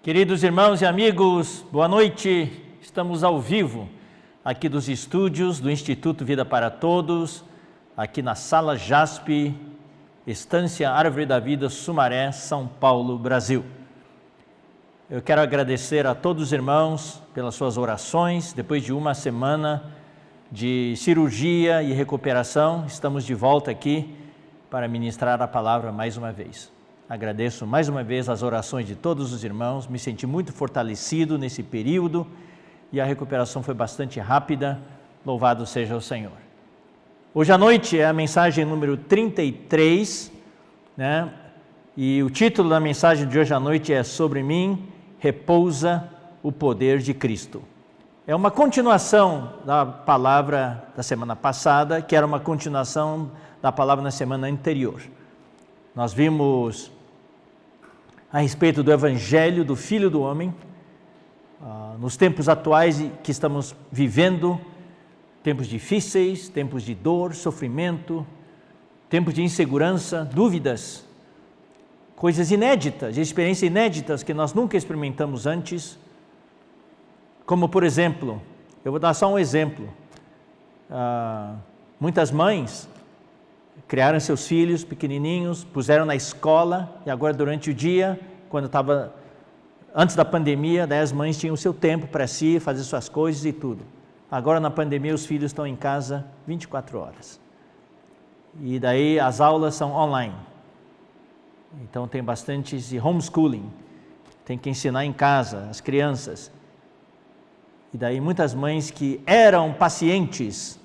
Queridos irmãos e amigos, boa noite. Estamos ao vivo aqui dos estúdios do Instituto Vida para Todos, aqui na Sala JASP, Estância Árvore da Vida, Sumaré, São Paulo, Brasil. Eu quero agradecer a todos os irmãos pelas suas orações. Depois de uma semana de cirurgia e recuperação, estamos de volta aqui para ministrar a palavra mais uma vez. Agradeço mais uma vez as orações de todos os irmãos, me senti muito fortalecido nesse período e a recuperação foi bastante rápida, louvado seja o Senhor. Hoje à noite é a mensagem número 33, né? E o título da mensagem de hoje à noite é Sobre mim repousa o poder de Cristo. É uma continuação da palavra da semana passada, que era uma continuação da palavra na semana anterior. Nós vimos a respeito do Evangelho do Filho do Homem, nos tempos atuais que estamos vivendo, tempos difíceis, tempos de dor, sofrimento, tempos de insegurança, dúvidas, coisas inéditas, experiências inéditas que nós nunca experimentamos antes, como por exemplo, eu vou dar só um exemplo, muitas mães criaram seus filhos pequenininhos, puseram na escola e agora durante o dia, antes da pandemia, daí as mães tinham o seu tempo para si, fazer suas coisas e tudo. Agora na pandemia os filhos estão em casa 24 horas. E daí as aulas são online. Então tem bastante homeschooling, tem que ensinar em casa as crianças. E daí muitas mães que eram pacientes,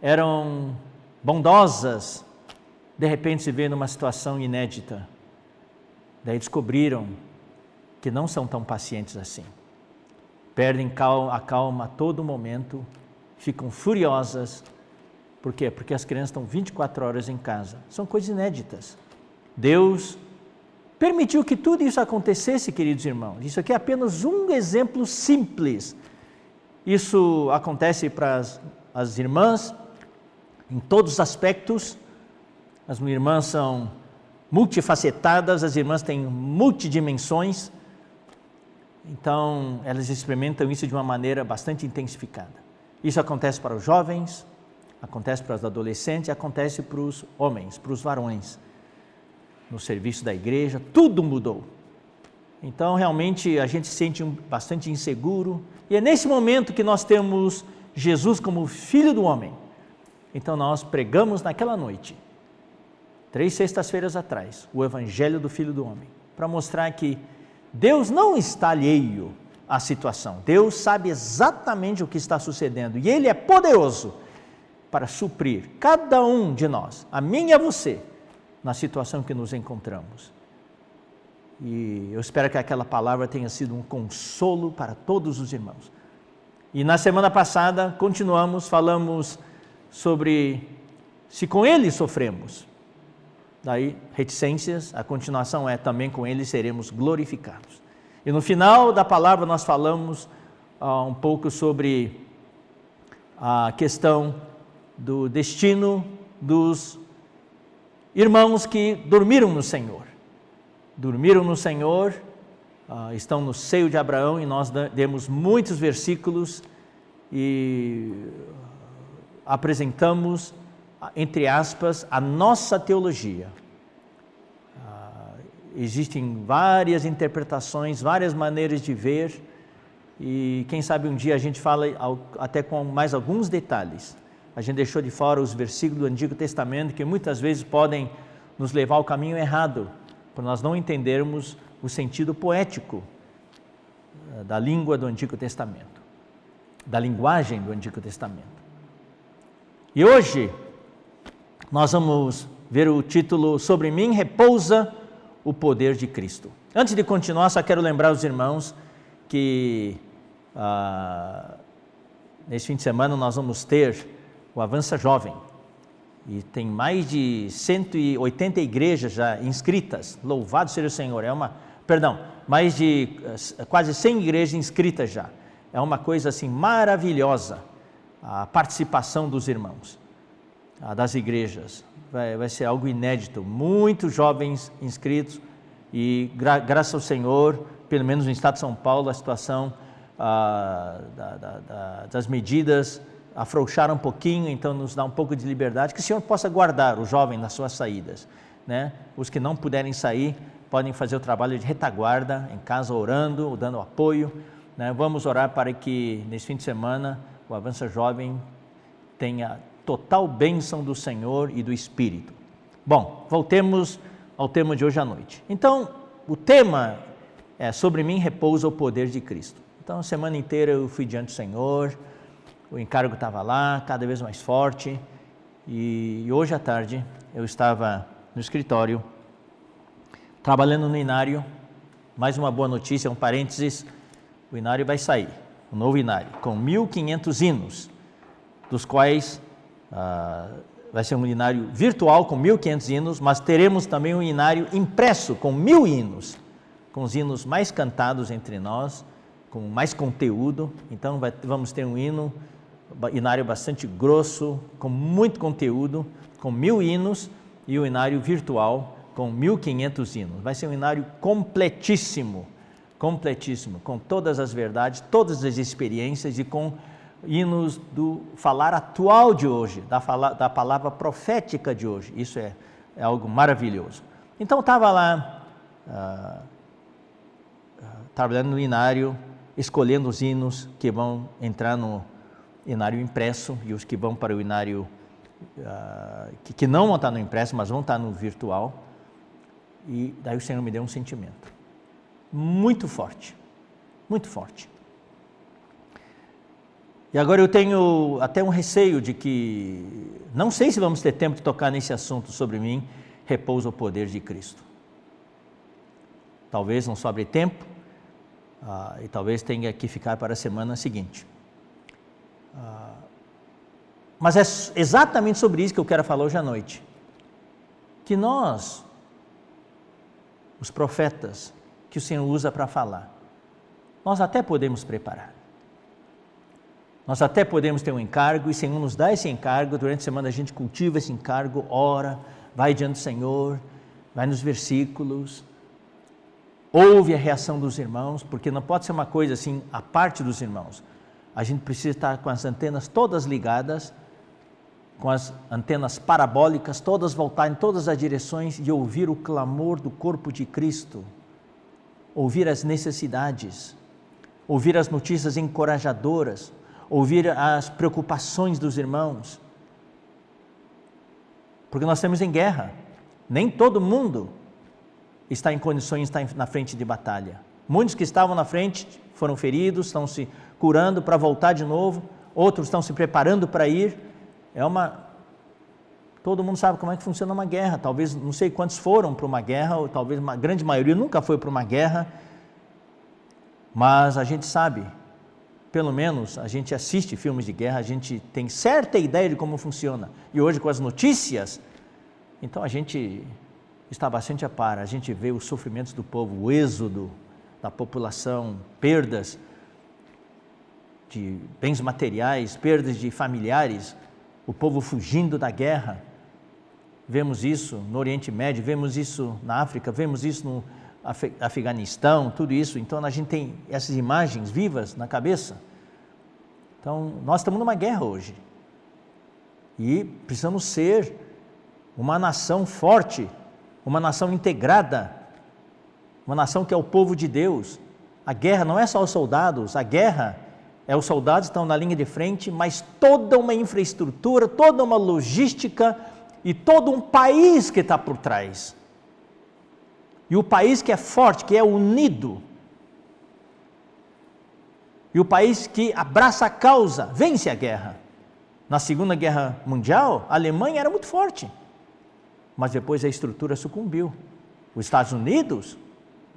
eram bondosas, de repente se vê numa situação inédita. Daí descobriram que não são tão pacientes assim. Perdem a calma a todo momento, ficam furiosas. Por quê? Porque as crianças estão 24 horas em casa. São coisas inéditas. Deus permitiu que tudo isso acontecesse, queridos irmãos. Isso aqui é apenas um exemplo simples. Isso acontece para as irmãs, em todos os aspectos. As irmãs são multifacetadas, as irmãs têm multidimensões, então elas experimentam isso de uma maneira bastante intensificada. Isso acontece para os jovens, acontece para os adolescentes, acontece para os homens, para os varões. No serviço da igreja, tudo mudou. Então realmente a gente se sente bastante inseguro, e é nesse momento que nós temos Jesus como Filho do Homem. Então nós pregamos naquela noite, 3 sextas-feiras atrás, o Evangelho do Filho do Homem, para mostrar que Deus não está alheio à situação. Deus sabe exatamente o que está sucedendo e Ele é poderoso para suprir cada um de nós, a mim e a você, na situação que nos encontramos. E eu espero que aquela palavra tenha sido um consolo para todos os irmãos. E na semana passada falamos sobre se com Ele sofremos. Daí, reticências, a continuação é também com Ele seremos glorificados. E no final da palavra nós falamos um pouco sobre a questão do destino dos irmãos que dormiram no Senhor. Dormiram no Senhor, estão no seio de Abraão, e nós demos muitos versículos e apresentamos, entre aspas, a nossa teologia. Existem várias interpretações, várias maneiras de ver, e quem sabe um dia a gente fala até com mais alguns detalhes. A gente deixou de fora os versículos do Antigo Testamento, que muitas vezes podem nos levar ao caminho errado, por nós não entendermos o sentido poético da língua do Antigo Testamento, da linguagem do Antigo Testamento. E hoje nós vamos ver o título Sobre mim repousa o poder de Cristo. Antes de continuar, só quero lembrar os irmãos que nesse fim de semana nós vamos ter o Avança Jovem. E tem mais de 180 igrejas já inscritas. Louvado seja o Senhor. Mais de quase 100 igrejas inscritas já. É uma coisa assim maravilhosa a participação dos irmãos, das igrejas. Vai ser algo inédito. Muitos jovens inscritos e graças ao Senhor, pelo menos no estado de São Paulo, a situação das medidas afrouxaram um pouquinho, então nos dá um pouco de liberdade, que o Senhor possa guardar o jovem nas suas saídas, né? Os que não puderem sair, podem fazer o trabalho de retaguarda, em casa orando, dando apoio, né? Vamos orar para que nesse fim de semana o Avança Jovem tenha total bênção do Senhor e do Espírito. Bom, voltemos ao tema de hoje à noite. Então, o tema é: sobre mim repousa o poder de Cristo. Então, a semana inteira eu fui diante do Senhor, o encargo estava lá, cada vez mais forte, e hoje à tarde eu estava no escritório, trabalhando no Inário. Mais uma boa notícia, um parênteses: o Inário vai sair, o novo Inário, com 1.500 hinos, dos quais vai ser um Inário virtual com 1.500 hinos, mas teremos também um Inário impresso com 1.000 hinos, com os hinos mais cantados entre nós, com mais conteúdo. Então vamos ter um inário bastante grosso, com muito conteúdo, com 1.000 hinos, e o inário virtual com 1.500 hinos. Vai ser um inário completíssimo, com todas as verdades, todas as experiências e com hinos do falar atual de hoje, da palavra profética de hoje. Isso é algo maravilhoso. Então estava lá, trabalhando no inário, escolhendo os hinos que vão entrar no inário impresso e os que vão para o inário que não vão estar no impresso, mas vão estar no virtual. E daí o Senhor me deu um sentimento muito forte, muito forte. E agora eu tenho até um receio de que, não sei se vamos ter tempo de tocar nesse assunto: sobre mim repousa o poder de Cristo. Talvez não sobre tempo, e talvez tenha que ficar para a semana seguinte. Mas é exatamente sobre isso que eu quero falar hoje à noite. Que nós, os profetas que o Senhor usa para falar, nós até podemos preparar. Nós até podemos ter um encargo, e o Senhor nos dá esse encargo. Durante a semana a gente cultiva esse encargo, ora, vai diante do Senhor, vai nos versículos, ouve a reação dos irmãos, porque não pode ser uma coisa assim, a parte dos irmãos. A gente precisa estar com as antenas todas ligadas, com as antenas parabólicas todas voltadas em todas as direções, e ouvir o clamor do corpo de Cristo, ouvir as necessidades, ouvir as notícias encorajadoras, ouvir as preocupações dos irmãos, porque nós estamos em guerra. Nem todo mundo está em condições de estar na frente de batalha. Muitos que estavam na frente foram feridos, estão se curando para voltar de novo, outros estão se preparando para ir. Todo mundo sabe como é que funciona uma guerra. Talvez, não sei quantos foram para uma guerra, ou talvez uma grande maioria nunca foi para uma guerra, mas a gente sabe, pelo menos a gente assiste filmes de guerra, a gente tem certa ideia de como funciona. E hoje, com as notícias, então a gente está bastante a par. A gente vê os sofrimentos do povo, o êxodo da população, perdas de bens materiais, perdas de familiares, o povo fugindo da guerra. Vemos isso no Oriente Médio, vemos isso na África, vemos isso no Afeganistão, tudo isso. Então a gente tem essas imagens vivas na cabeça. Então nós estamos numa guerra hoje e precisamos ser uma nação forte, uma nação integrada, uma nação que é o povo de Deus. A guerra não é só os soldados, a guerra os soldados estão na linha de frente, mas toda uma infraestrutura, toda uma logística e todo um país que está por trás. E o país que é forte, que é unido, e o país que abraça a causa, vence a guerra. Na Segunda Guerra Mundial, a Alemanha era muito forte, mas depois a estrutura sucumbiu. Os Estados Unidos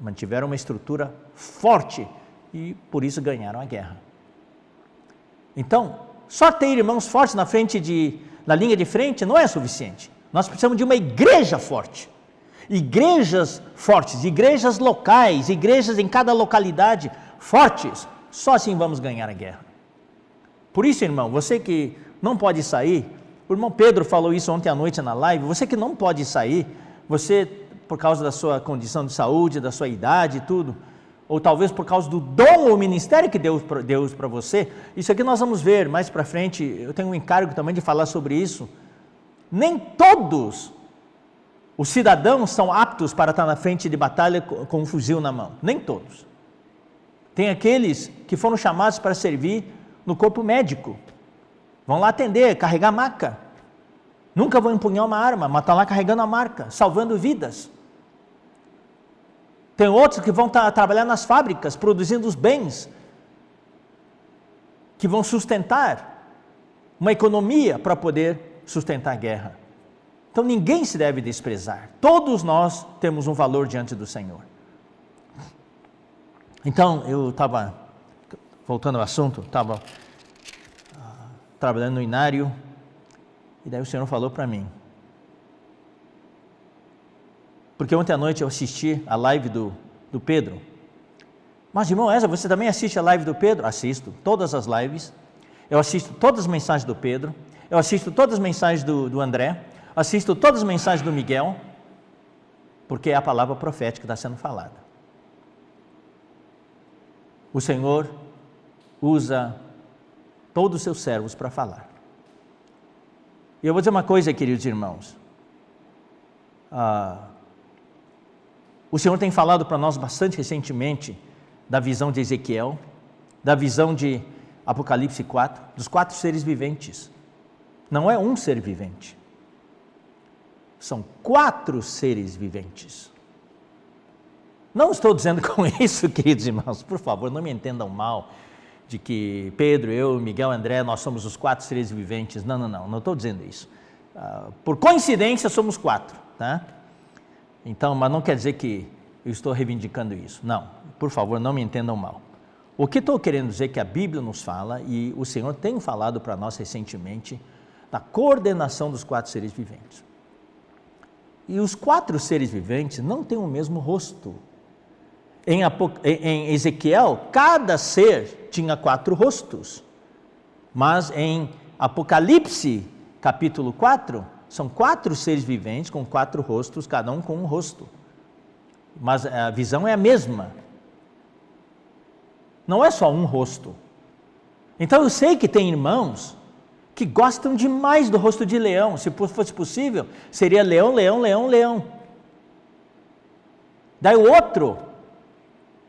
mantiveram uma estrutura forte e por isso ganharam a guerra. Então, só ter irmãos fortes na linha de frente não é suficiente. Nós precisamos de uma igreja forte. Igrejas fortes, igrejas locais, igrejas em cada localidade fortes. Só assim vamos ganhar a guerra. Por isso, irmão, você que não pode sair, o irmão Pedro falou isso ontem à noite na live, você que não pode sair, você, por causa da sua condição de saúde, da sua idade e tudo, ou talvez por causa do dom ou ministério que Deus para você, isso aqui nós vamos ver mais para frente, eu tenho um encargo também de falar sobre isso. Nem todos os cidadãos são aptos para estar na frente de batalha com um fuzil na mão, nem todos. Tem aqueles que foram chamados para servir no corpo médico, vão lá atender, carregar maca, nunca vão empunhar uma arma, mas estão lá carregando a marca, salvando vidas. Tem outros que vão trabalhar nas fábricas, produzindo os bens, que vão sustentar uma economia para poder sustentar a guerra. Então ninguém se deve desprezar, todos nós temos um valor diante do Senhor. Então eu estava, voltando ao assunto, estava trabalhando no Inário, e daí o Senhor falou para mim, porque ontem à noite eu assisti a live do Pedro. Mas irmão Ezra, você também assiste a live do Pedro? Assisto todas as lives, eu assisto todas as mensagens do Pedro, eu assisto todas as mensagens do André, assisto todas as mensagens do Miguel, porque é a palavra profética que está sendo falada. O Senhor usa todos os seus servos para falar. E eu vou dizer uma coisa, queridos irmãos, o Senhor tem falado para nós bastante recentemente da visão de Ezequiel, da visão de Apocalipse 4, dos 4 seres viventes. Não é um ser vivente, são 4 seres viventes. Não estou dizendo com isso, queridos irmãos, por favor, não me entendam mal, de que Pedro, eu, Miguel, André, nós somos os 4 seres viventes. Não estou dizendo isso. Por coincidência somos 4, tá? Então, mas não quer dizer que eu estou reivindicando isso. Não, por favor, não me entendam mal. O que estou querendo dizer é que a Bíblia nos fala, e o Senhor tem falado para nós recentemente, da coordenação dos 4 seres viventes. E os 4 seres viventes não têm o mesmo rosto. Em Ezequiel, cada ser tinha 4 rostos, mas em Apocalipse, capítulo 4, são 4 seres viventes com 4 rostos, cada um com um rosto, mas a visão é a mesma, não é só um rosto. Então eu sei que tem irmãos que gostam demais do rosto de leão, se fosse possível, seria leão, leão, leão, leão. Daí o outro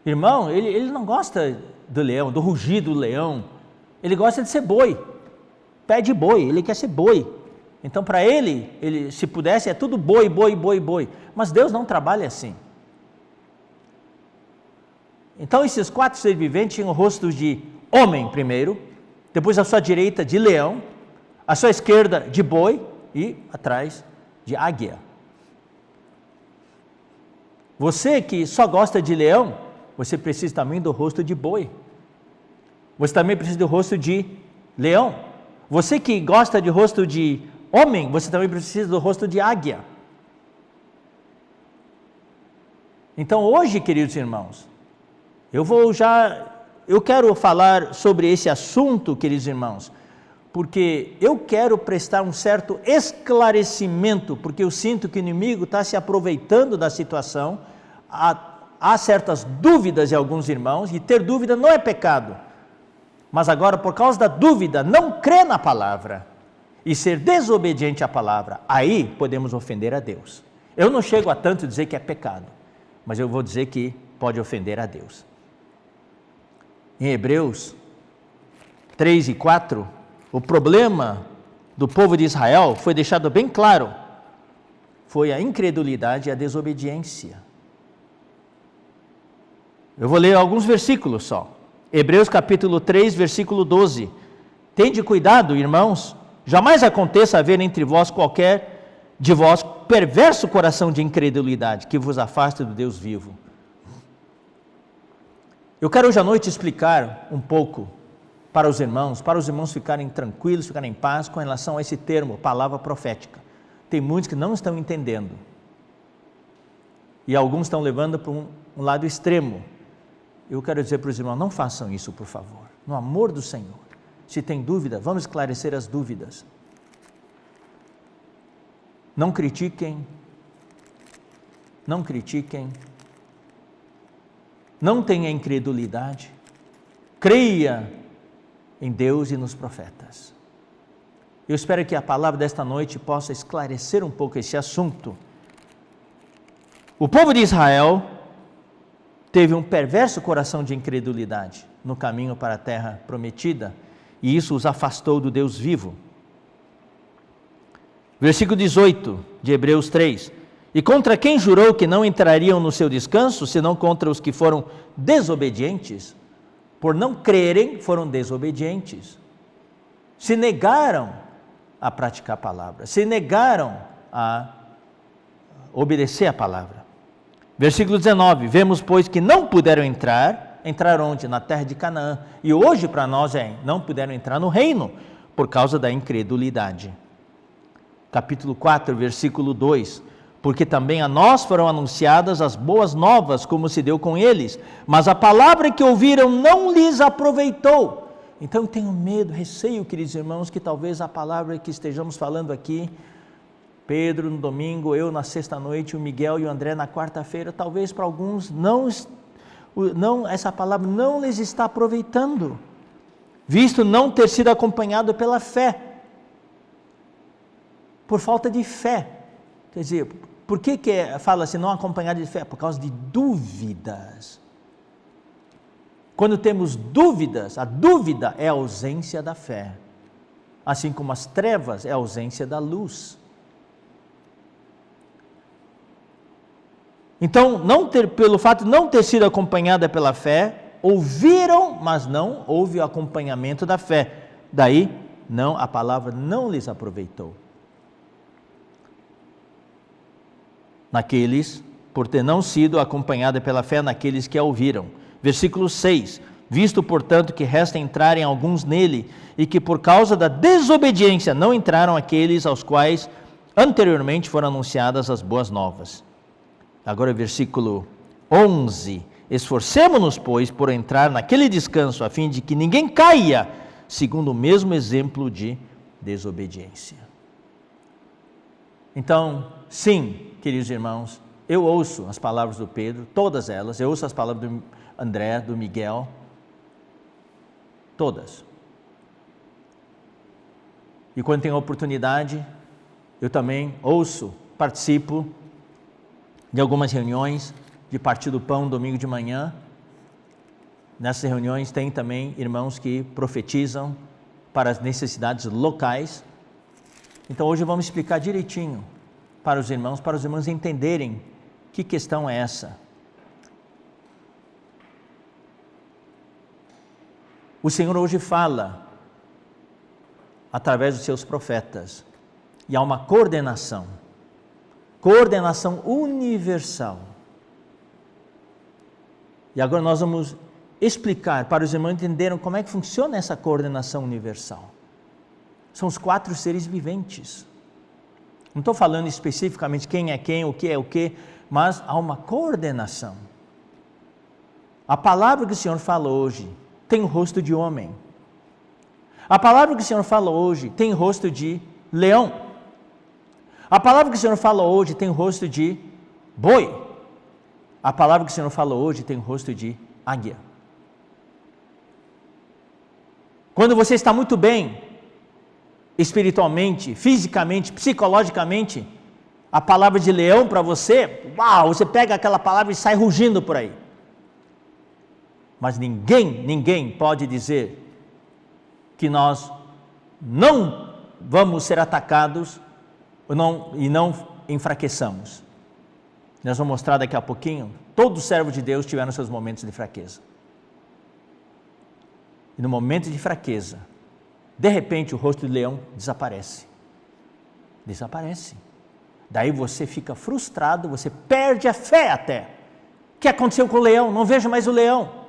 irmão, ele não gosta do leão, do rugido do leão, ele gosta de ser boi, pé de boi, ele quer ser boi. Então para ele, se pudesse, é tudo boi, boi, boi, boi, mas Deus não trabalha assim. Então esses 4 seres viventes tinham o rosto de homem primeiro, depois à sua direita de leão, à sua esquerda de boi e atrás de águia. Você que só gosta de leão, você precisa também do rosto de boi. Você também precisa do rosto de leão. Você que gosta de rosto de homem, você também precisa do rosto de águia. Então hoje, queridos irmãos, eu quero falar sobre esse assunto, queridos irmãos, porque eu quero prestar um certo esclarecimento, porque eu sinto que o inimigo está se aproveitando da situação. Há certas dúvidas em alguns irmãos, e ter dúvida não é pecado, mas agora por causa da dúvida, não crer na palavra, e ser desobediente à palavra, aí podemos ofender a Deus. Eu não chego a tanto dizer que é pecado, mas eu vou dizer que pode ofender a Deus. Em Hebreus 3 e 4, o problema do povo de Israel foi deixado bem claro, foi a incredulidade e a desobediência. Eu vou ler alguns versículos só. Hebreus capítulo 3, versículo 12. Tende cuidado, irmãos, jamais aconteça haver entre vós qualquer de vós perverso coração de incredulidade, que vos afaste do Deus vivo. Eu quero hoje à noite explicar um pouco para os irmãos ficarem tranquilos, ficarem em paz com relação a esse termo, palavra profética. Tem muitos que não estão entendendo. E alguns estão levando para um lado extremo. Eu quero dizer para os irmãos, não façam isso, por favor. No amor do Senhor. Se tem dúvida, vamos esclarecer as dúvidas. Não critiquem. Não critiquem. Não tenha incredulidade. Creia em Deus e nos profetas. Eu espero que a palavra desta noite possa esclarecer um pouco esse assunto. O povo de Israel teve um perverso coração de incredulidade no caminho para a terra prometida, e isso os afastou do Deus vivo. Versículo 18 de Hebreus 3. E contra quem jurou que não entrariam no seu descanso, senão contra os que foram desobedientes? Por não crerem, foram desobedientes. Se negaram a praticar a palavra, se negaram a obedecer a palavra. Versículo 19, vemos pois que não puderam entrar onde? Na terra de Canaã. E hoje para nós não puderam entrar no reino, por causa da incredulidade. Capítulo 4, versículo 2, porque também a nós foram anunciadas as boas novas, como se deu com eles, mas a palavra que ouviram não lhes aproveitou. Então eu tenho medo, receio, queridos irmãos, que talvez a palavra que estejamos falando aqui, Pedro no domingo, eu na sexta-noite, o Miguel e o André na quarta-feira, talvez para alguns essa palavra não lhes está aproveitando, visto não ter sido acompanhado pela fé, por falta de fé. Quer dizer, por que fala assim, não acompanhado de fé? Por causa de dúvidas. Quando temos dúvidas, a dúvida é a ausência da fé, assim como as trevas é a ausência da luz. Então, pelo fato de não ter sido acompanhada pela fé, ouviram, mas não houve o acompanhamento da fé. Daí, a palavra não lhes aproveitou. Por ter não sido acompanhada pela fé naqueles que a ouviram. Versículo 6, visto portanto que resta entrarem alguns nele, e que por causa da desobediência não entraram aqueles aos quais anteriormente foram anunciadas as boas novas. Agora versículo 11, esforcemo-nos pois por entrar naquele descanso, a fim de que ninguém caia, segundo o mesmo exemplo de desobediência. Então, sim, queridos irmãos, eu ouço as palavras do Pedro, todas elas, eu ouço as palavras do André, do Miguel, todas. E quando tenho oportunidade, eu também ouço, participo de algumas reuniões de Partir do Pão, domingo de manhã. Nessas reuniões tem também irmãos que profetizam para as necessidades locais. Então hoje vamos explicar direitinho para os irmãos entenderem que questão é essa. O Senhor hoje fala através dos seus profetas, e há uma coordenação universal. E agora nós vamos explicar para os irmãos entenderem como é que funciona essa coordenação universal. São os 4 seres viventes. Não estou falando especificamente quem é quem, o que é o que, mas há uma coordenação. A palavra que o Senhor fala hoje tem o rosto de homem. A palavra que o Senhor fala hoje tem o rosto de leão. A palavra que o Senhor fala hoje tem o rosto de boi. A palavra que o Senhor fala hoje tem o rosto de águia. Quando você está muito bem, espiritualmente, fisicamente, psicologicamente, a palavra de leão para você, você pega aquela palavra e sai rugindo por aí. Mas ninguém pode dizer que nós não vamos ser atacados e não enfraqueçamos. Nós vamos mostrar daqui a pouquinho, todo servo de Deus tiveram seus momentos de fraqueza. E no momento de fraqueza, de repente o rosto de leão desaparece. Daí você fica frustrado, você perde a fé até. O que aconteceu com o leão? Não vejo mais o leão.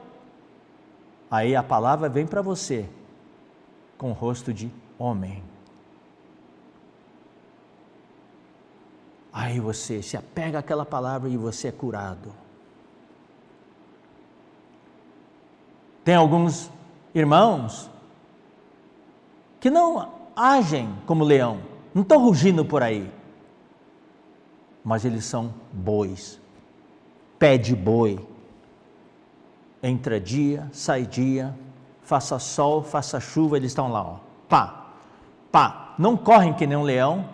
Aí a palavra vem para você com o rosto de homem. Aí você se apega àquela palavra e você é curado. Tem alguns irmãos que não agem como leão, não estão rugindo por aí, mas eles são bois, pé de boi. Entra dia, sai dia, faça sol, faça chuva, eles estão lá, ó, pá, pá, não correm que nem um leão,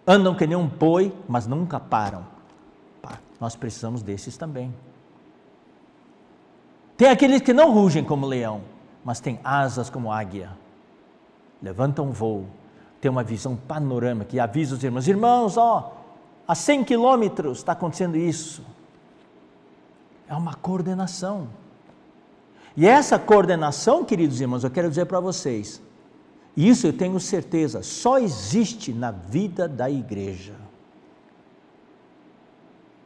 andam que nem um boi, mas nunca param. Pá, nós precisamos desses também. Tem aqueles que não rugem como leão, mas têm asas como águia, levantam voo, tem uma visão panorâmica e avisa os irmãos, irmãos, ó, a 100 quilômetros está acontecendo isso. É uma coordenação. E essa coordenação, queridos irmãos, eu quero dizer para vocês, isso eu tenho certeza, só existe na vida da igreja.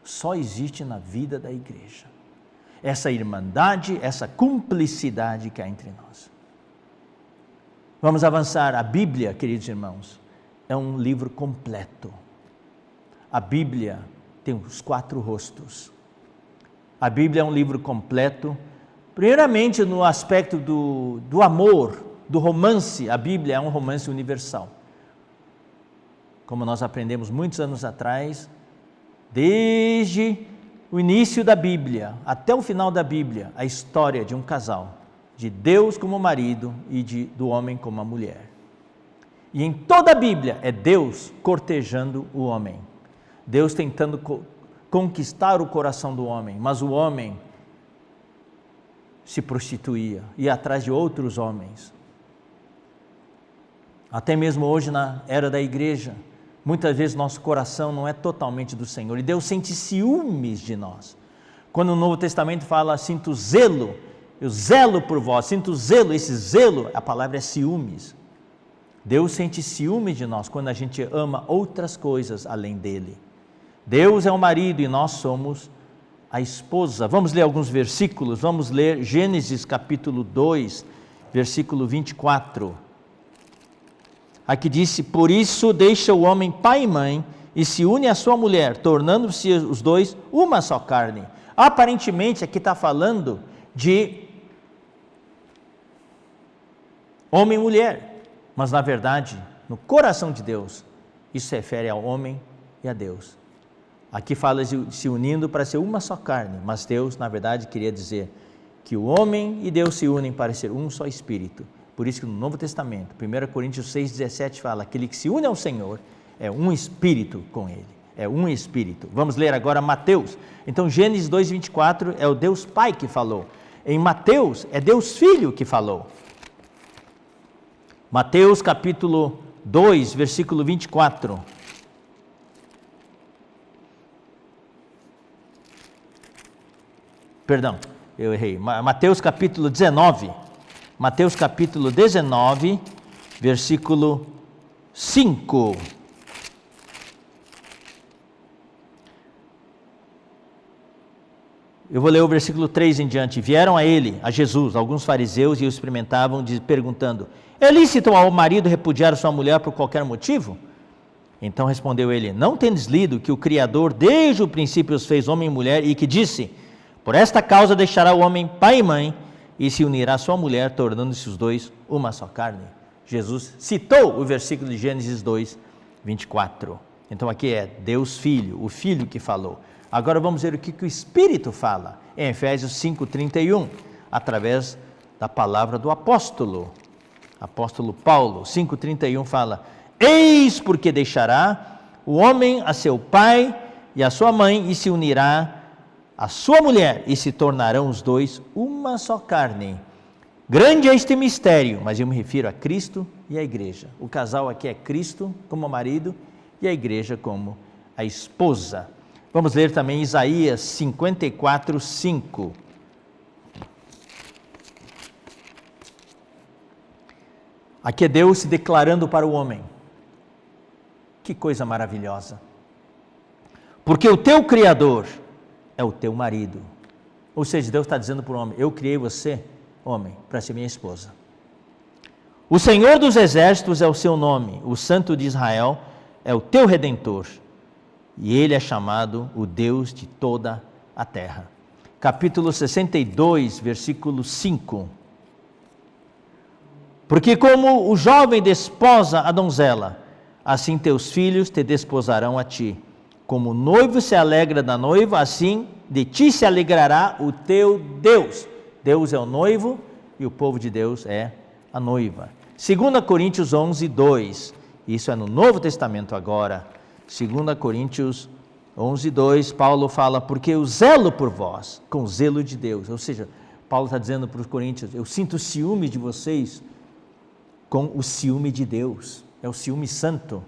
Só existe na vida da igreja. Essa irmandade, essa cumplicidade que há entre nós. Vamos avançar. A Bíblia, queridos irmãos, é um livro completo. A Bíblia tem os 4 rostos. A Bíblia é um livro completo. Primeiramente, no aspecto do amor, do romance, a Bíblia é um romance universal. Como nós aprendemos muitos anos atrás, desde o início da Bíblia até o final da Bíblia, a história de um casal, de Deus como marido e do homem como a mulher. E em toda a Bíblia é Deus cortejando o homem, Deus tentando conquistar o coração do homem, mas o homem se prostituía, ia atrás de outros homens. Até mesmo hoje na era da igreja, muitas vezes nosso coração não é totalmente do Senhor, e Deus sente ciúmes de nós. Quando o Novo Testamento fala, sinto zelo, eu zelo por vós, sinto zelo, esse zelo, a palavra é ciúmes. Deus sente ciúmes de nós quando a gente ama outras coisas além dele. Deus é o marido e nós somos a esposa. Vamos ler alguns versículos, vamos ler Gênesis capítulo 2, versículo 24. Aqui disse, por isso deixa o homem pai e mãe e se une à sua mulher, tornando-se os dois uma só carne. Aparentemente aqui está falando de homem e mulher, mas na verdade, no coração de Deus, isso se refere ao homem e a Deus. Aqui fala de se unindo para ser uma só carne, mas Deus, na verdade, queria dizer que o homem e Deus se unem para ser um só espírito. Por isso que no Novo Testamento, 1 Coríntios 6,17 fala, aquele que se une ao Senhor é um espírito com ele, é um espírito. Vamos ler agora Mateus. Então Gênesis 2,24 é o Deus Pai que falou. Em Mateus é Deus Filho que falou. Mateus capítulo 2, versículo 24. Perdão, eu errei. Mateus capítulo 19. Mateus capítulo 19, versículo 5. Eu vou ler o versículo 3 em diante. Vieram a ele, a Jesus, alguns fariseus e o experimentavam, perguntando, é lícito ao marido repudiar sua mulher por qualquer motivo? Então respondeu ele, não tendes lido que o Criador desde o princípio os fez homem e mulher e que disse, por esta causa deixará o homem pai e mãe e se unirá à sua mulher, tornando-se os dois uma só carne. Jesus citou o versículo de Gênesis 2, 24. Então aqui é Deus Filho, o Filho que falou. Agora vamos ver o que o Espírito fala, em Efésios 5,31, através da palavra do apóstolo Paulo. 5,31 fala, eis porque deixará o homem a seu pai e a sua mãe e se unirá a sua mulher e se tornarão os dois uma só carne. Grande é este mistério, mas eu me refiro a Cristo e a igreja. O casal aqui é Cristo como marido e a igreja como a esposa. Vamos ler também Isaías 54, 5. Aqui é Deus se declarando para o homem. Que coisa maravilhosa. Porque o teu Criador é o teu marido. Ou seja, Deus está dizendo para o homem, eu criei você, homem, para ser minha esposa. O Senhor dos Exércitos é o seu nome, o Santo de Israel é o teu Redentor, e ele é chamado o Deus de toda a terra. Capítulo 62, versículo 5. Porque como o jovem desposa a donzela, assim teus filhos te desposarão a ti. Como o noivo se alegra da noiva, assim de ti se alegrará o teu Deus. Deus é o noivo e o povo de Deus é a noiva. 2 Coríntios 11, 2. Isso é no Novo Testamento agora. 2 Coríntios 11, 2. Paulo fala, porque eu zelo por vós com o zelo de Deus. Ou seja, Paulo está dizendo para os coríntios, eu sinto ciúme de vocês com o ciúme de Deus. É o ciúme santo.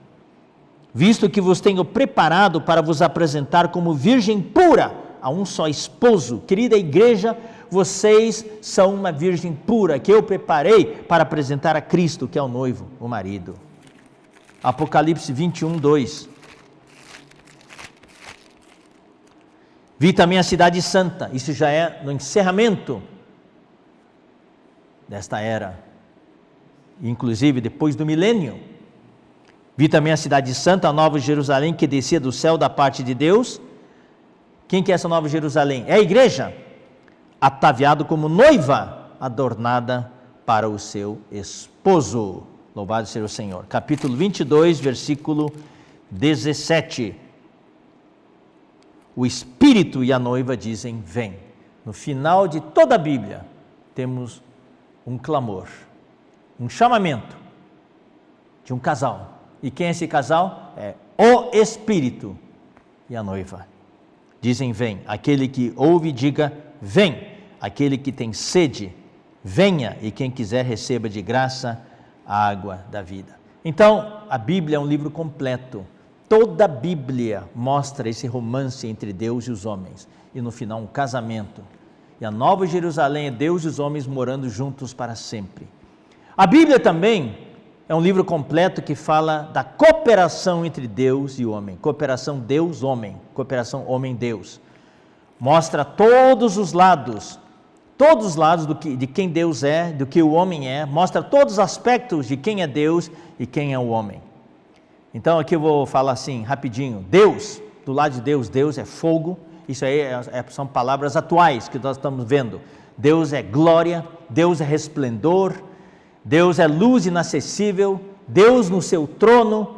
Visto que vos tenho preparado para vos apresentar como virgem pura a um só esposo. Querida igreja, vocês são uma virgem pura que eu preparei para apresentar a Cristo, que é o noivo, o marido. Apocalipse 21, 2. Vi também a cidade santa. Isso já é no encerramento desta era, inclusive depois do milênio. Vi também a cidade santa, a nova Jerusalém, que descia do céu da parte de Deus. Quem que é essa nova Jerusalém? É a igreja, ataviado como noiva, adornada para o seu esposo. Louvado seja o Senhor. Capítulo 22, versículo 17. O Espírito e a noiva dizem, vem. No final de toda a Bíblia, temos um clamor, um chamamento de um casal. E quem é esse casal? É o Espírito e a noiva. Dizem, vem. Aquele que ouve, diga, vem. Aquele que tem sede, venha. E quem quiser, receba de graça a água da vida. Então, a Bíblia é um livro completo. Toda a Bíblia mostra esse romance entre Deus e os homens. E no final, um casamento. E a Nova Jerusalém é Deus e os homens morando juntos para sempre. A Bíblia também é um livro completo que fala da cooperação entre Deus e o homem. Cooperação Deus-homem. Cooperação homem-Deus. Mostra todos os lados de quem Deus é, do que o homem é. Mostra todos os aspectos de quem é Deus e quem é o homem. Então aqui eu vou falar assim, rapidinho. Deus, do lado de Deus, Deus é fogo. Isso aí são palavras atuais que nós estamos vendo. Deus é glória, Deus é resplendor, Deus é luz inacessível, Deus no seu trono,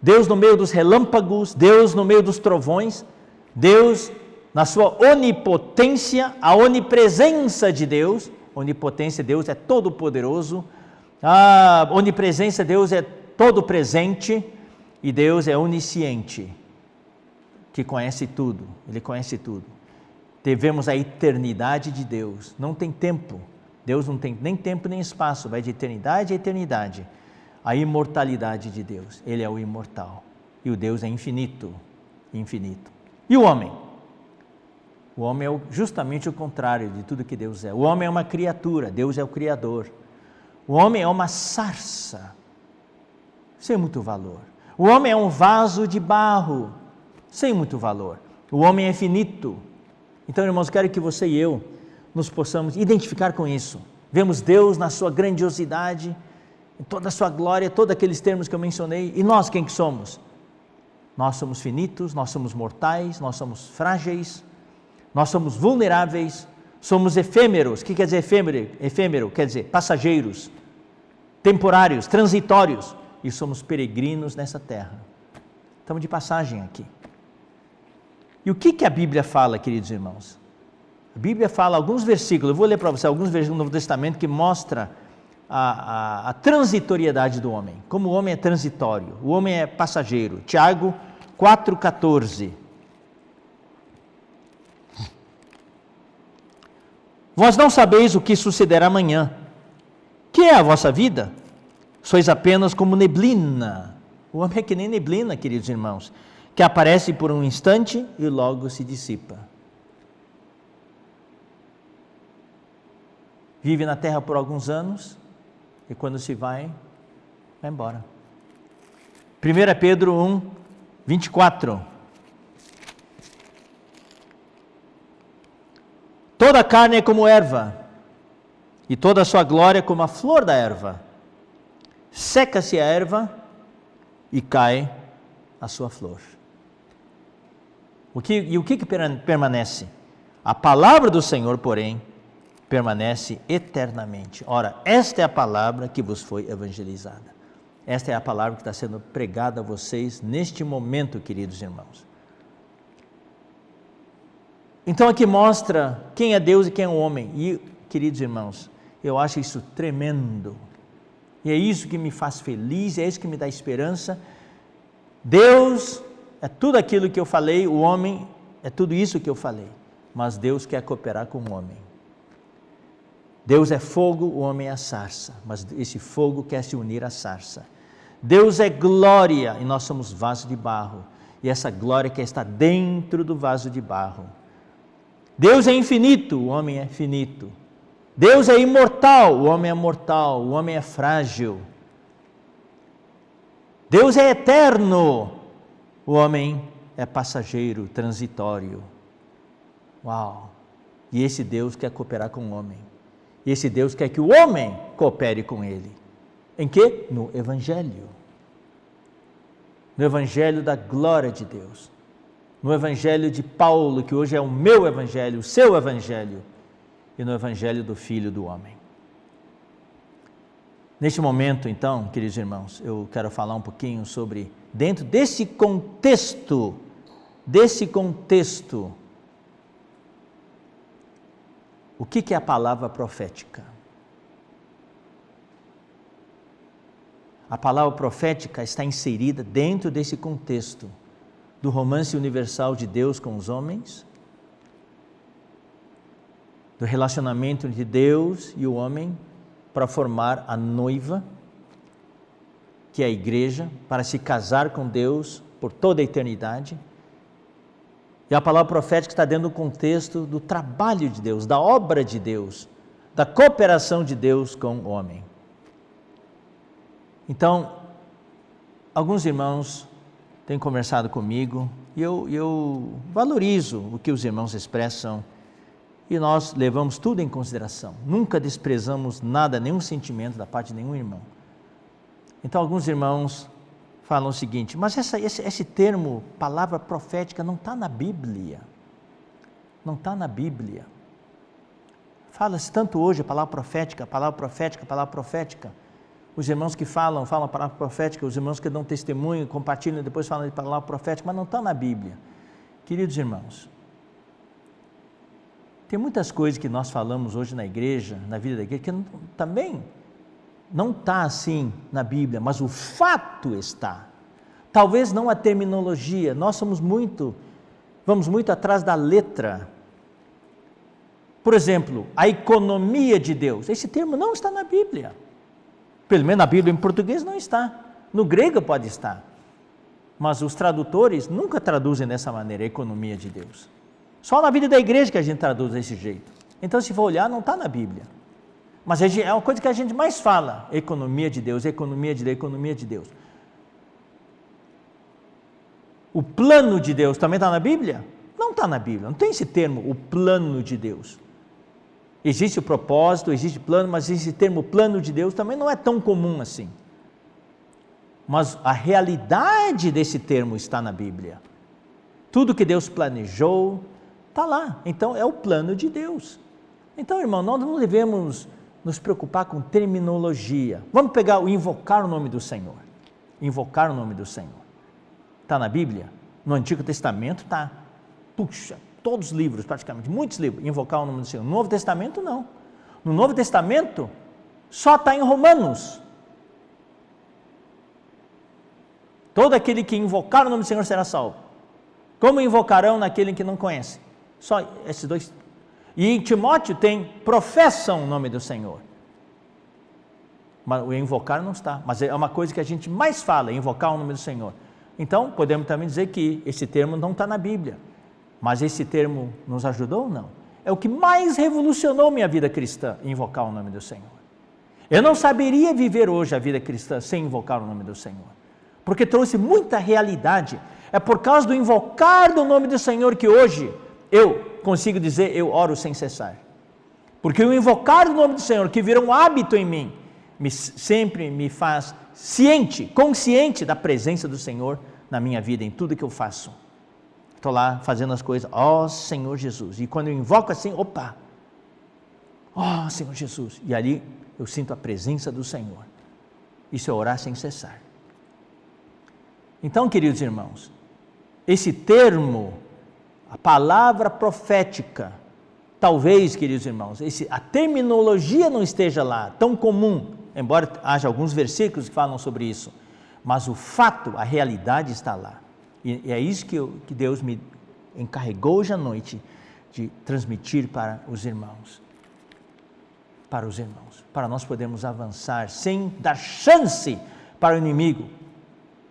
Deus no meio dos relâmpagos, Deus no meio dos trovões, Deus na sua onipotência, a onipresença de Deus. Onipotência, Deus é todo poderoso, a onipresença, Deus é todo presente, e Deus é onisciente, que conhece tudo, Ele conhece tudo. Devemos a eternidade de Deus, não tem tempo. Deus não tem nem tempo nem espaço, vai de eternidade a eternidade. A imortalidade de Deus, Ele é o imortal. E o Deus é infinito, infinito. E o homem? O homem é justamente o contrário de tudo que Deus é. O homem é uma criatura, Deus é o Criador. O homem é uma sarça, sem muito valor. O homem é um vaso de barro, sem muito valor. O homem é finito. Então, irmãos, quero que você e eu nos possamos identificar com isso. Vemos Deus na sua grandiosidade, em toda a sua glória, todos aqueles termos que eu mencionei. E nós quem que somos? Nós somos finitos, nós somos mortais, nós somos frágeis, nós somos vulneráveis, somos efêmeros. O que quer dizer efêmero? Efêmero quer dizer passageiros, temporários, transitórios, e somos peregrinos nessa terra. Estamos de passagem aqui. E o que a Bíblia fala, queridos irmãos? A Bíblia fala alguns versículos, eu vou ler para você alguns versículos do Novo Testamento que mostra a transitoriedade do homem, como o homem é transitório, o homem é passageiro. Tiago 4,14. Vós não sabeis o que sucederá amanhã. Que é a vossa vida? Sois apenas como neblina. O homem é que nem neblina, queridos irmãos, que aparece por um instante e logo se dissipa. Vive na terra por alguns anos e quando se vai embora. 1 Pedro 1, 24. Toda a carne é como erva, e toda a sua glória como a flor da erva. seca-se a erva e cai a sua flor. O que permanece? A palavra do Senhor, porém, permanece eternamente. Ora, esta é a palavra que vos foi evangelizada. Esta é a palavra que está sendo pregada a vocês neste momento, queridos irmãos. Então aqui mostra quem é Deus e quem é o homem. E, queridos irmãos, eu acho isso tremendo. E é isso que me faz feliz, é isso que me dá esperança. Deus é tudo aquilo que eu falei, o homem é tudo isso que eu falei. Mas Deus quer cooperar com o homem. Deus é fogo, o homem é a sarça, mas esse fogo quer se unir à sarça. Deus é glória e nós somos vaso de barro, e essa glória quer estar dentro do vaso de barro. Deus é infinito, o homem é finito. Deus é imortal, o homem é mortal, o homem é frágil. Deus é eterno, o homem é passageiro, transitório. Uau! E esse Deus quer cooperar com o homem. E esse Deus quer que o homem coopere com ele. Em quê? No Evangelho. No Evangelho da glória de Deus. No Evangelho de Paulo, que hoje é o meu Evangelho, o seu Evangelho. E no Evangelho do Filho do Homem. Neste momento, então, queridos irmãos, eu quero falar um pouquinho sobre, dentro desse contexto, o que é a palavra profética? A palavra profética está inserida dentro desse contexto do romance universal de Deus com os homens, do relacionamento entre Deus e o homem para formar a noiva, que é a igreja, para se casar com Deus por toda a eternidade. E a palavra profética está dentro do contexto do trabalho de Deus, da obra de Deus, da cooperação de Deus com o homem. Então, alguns irmãos têm conversado comigo e eu valorizo o que os irmãos expressam e nós levamos tudo em consideração. Nunca desprezamos nada, nenhum sentimento da parte de nenhum irmão. Então, alguns irmãos falam o seguinte: mas esse termo, palavra profética, não está na Bíblia. Não está na Bíblia. Fala-se tanto hoje a palavra profética, a palavra profética, a palavra profética. Os irmãos que falam a palavra profética, os irmãos que dão testemunho, compartilham, depois falam de palavra profética, mas não está na Bíblia. Queridos irmãos, tem muitas coisas que nós falamos hoje na igreja, na vida da igreja, que também não está assim na Bíblia, mas o fato está. Talvez não a terminologia, nós vamos muito atrás da letra. Por exemplo, a economia de Deus, esse termo não está na Bíblia. Pelo menos na Bíblia em português não está, no grego pode estar. Mas os tradutores nunca traduzem dessa maneira, a economia de Deus. Só na vida da igreja que a gente traduz desse jeito. Então, se for olhar, não está na Bíblia. Mas é uma coisa que a gente mais fala, economia de Deus, economia de Deus, economia de Deus. O plano de Deus também está na Bíblia? Não está na Bíblia, não tem esse termo, o plano de Deus. Existe o propósito, existe o plano, mas esse termo plano de Deus também não é tão comum assim. Mas a realidade desse termo está na Bíblia. Tudo que Deus planejou está lá, então é o plano de Deus. Então, irmão, nós não devemos nos preocupar com terminologia. Vamos pegar o invocar o nome do Senhor. Invocar o nome do Senhor. Está na Bíblia? No Antigo Testamento está. Puxa, todos os livros, praticamente, muitos livros, invocar o nome do Senhor. No Novo Testamento, não. No Novo Testamento, só está em Romanos. Todo aquele que invocar o nome do Senhor será salvo. Como invocarão naquele que não conhece? Só esses dois. E em Timóteo tem, professam o nome do Senhor. Mas o invocar não está. Mas é uma coisa que a gente mais fala, invocar o nome do Senhor. Então, podemos também dizer que esse termo não está na Bíblia. Mas esse termo nos ajudou ou não? É o que mais revolucionou minha vida cristã, invocar o nome do Senhor. Eu não saberia viver hoje a vida cristã sem invocar o nome do Senhor. Porque trouxe muita realidade. É por causa do invocar do nome do Senhor que hoje eu consigo dizer, eu oro sem cessar. Porque o invocar do nome do Senhor, que virou um hábito em mim, sempre me faz consciente da presença do Senhor na minha vida, em tudo que eu faço. Estou lá fazendo as coisas, Senhor Jesus, e quando eu invoco assim, Senhor Jesus, e ali eu sinto a presença do Senhor. Isso é orar sem cessar. Então, queridos irmãos, esse termo, a palavra profética, talvez, queridos irmãos, a terminologia não esteja lá, tão comum, embora haja alguns versículos que falam sobre isso, mas o fato, a realidade está lá. E é isso que Deus me encarregou hoje à noite de transmitir para os irmãos. Para nós podermos avançar sem dar chance para o inimigo,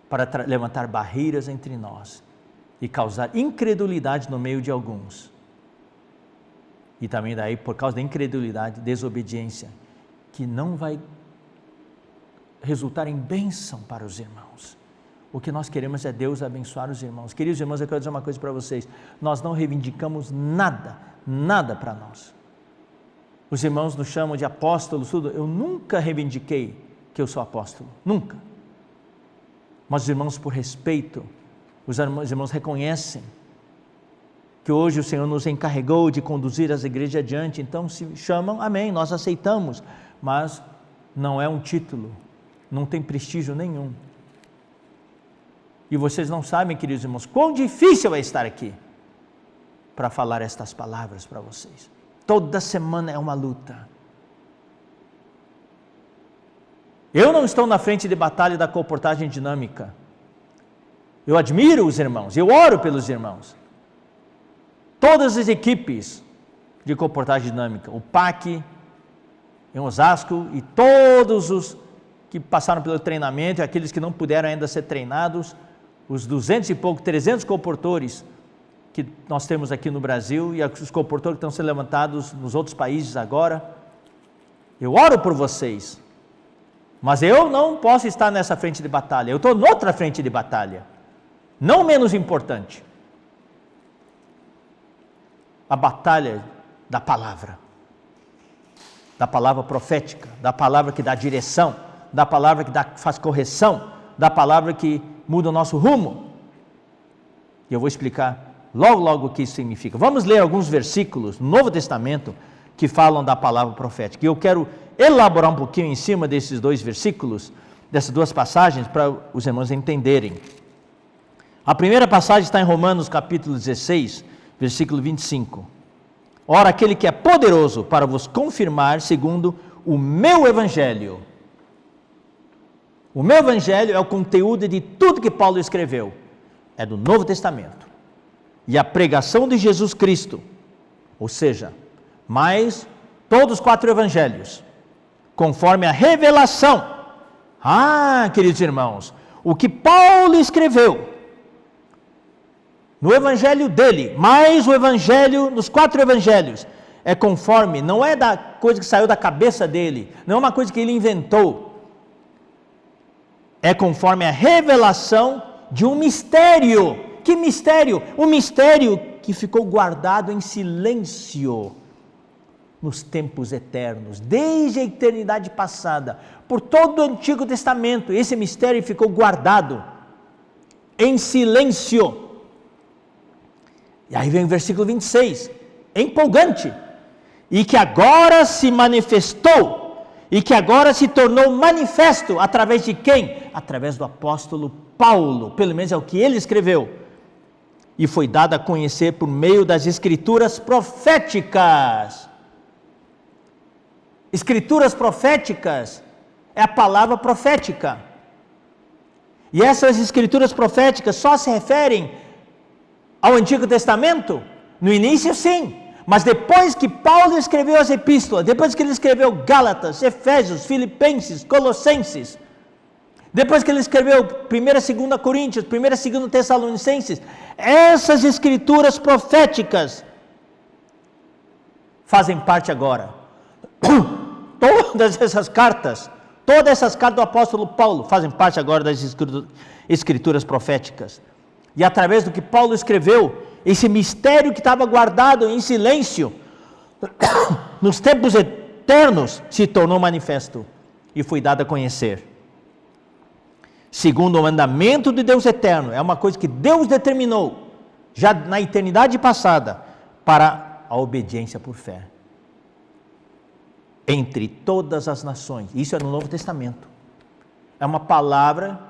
para levantar barreiras entre nós e causar incredulidade no meio de alguns. E também daí, por causa da incredulidade, desobediência, que não vai resultar em bênção para os irmãos. O que nós queremos é Deus abençoar os irmãos. Queridos irmãos, eu quero dizer uma coisa para vocês, nós não reivindicamos nada para nós. Os irmãos nos chamam de apóstolos, tudo. Eu nunca reivindiquei que eu sou apóstolo, nunca. Mas os irmãos, por respeito, os irmãos reconhecem que hoje o Senhor nos encarregou de conduzir as igrejas adiante, então se chamam, amém, nós aceitamos, mas não é um título, não tem prestígio nenhum. E vocês não sabem, queridos irmãos, quão difícil é estar aqui para falar estas palavras para vocês. Toda semana é uma luta. Eu não estou na frente de batalha da comportagem dinâmica. Eu admiro os irmãos, eu oro pelos irmãos. Todas as equipes de comportagem dinâmica, o PAC em Osasco e todos os que passaram pelo treinamento e aqueles que não puderam ainda ser treinados, os 200 e pouco, 300 comportores que nós temos aqui no Brasil e os comportores que estão sendo levantados nos outros países agora. Eu oro por vocês, mas eu não posso estar nessa frente de batalha, eu estou noutra frente de batalha, não menos importante. A batalha da palavra profética, da palavra que dá direção, da palavra que faz correção, da palavra que muda o nosso rumo. E eu vou explicar logo o que isso significa. Vamos ler alguns versículos no Novo Testamento que falam da palavra profética. E eu quero elaborar um pouquinho em cima desses dois versículos, dessas duas passagens, para os irmãos entenderem. A primeira passagem está em Romanos capítulo 16, versículo 25. Ora, aquele que é poderoso para vos confirmar segundo o meu evangelho. O meu evangelho é o conteúdo de tudo que Paulo escreveu. É do Novo Testamento. E a pregação de Jesus Cristo, ou seja, mais todos os 4 evangelhos, conforme a revelação. Queridos irmãos, o que Paulo escreveu no evangelho dele, mais o evangelho, nos 4 evangelhos, é conforme, não é da coisa que saiu da cabeça dele, não é uma coisa que ele inventou, é conforme a revelação de um mistério. Que mistério? Um mistério que ficou guardado em silêncio nos tempos eternos, desde a eternidade passada, por todo o Antigo Testamento. Esse mistério ficou guardado em silêncio. E aí vem o versículo 26, empolgante, e que agora se manifestou, e que agora se tornou manifesto, através de quem? Através do apóstolo Paulo, pelo menos é o que ele escreveu, e foi dado a conhecer por meio das escrituras proféticas. Escrituras proféticas é a palavra profética, e essas escrituras proféticas só se referem ao Antigo Testamento? No início sim, mas depois que Paulo escreveu as epístolas, depois que ele escreveu Gálatas, Efésios, Filipenses, Colossenses, depois que ele escreveu 1ª e 2ª Coríntios, 1ª e 2ª Tessalonicenses, essas escrituras proféticas fazem parte agora. Todas essas cartas do apóstolo Paulo fazem parte agora das escrituras proféticas. E através do que Paulo escreveu, esse mistério que estava guardado em silêncio nos tempos eternos se tornou manifesto. e foi dado a conhecer. Segundo o mandamento de Deus eterno, é uma coisa que Deus determinou, já na eternidade passada, para a obediência por fé. Entre todas as nações, isso é no Novo Testamento. É uma palavra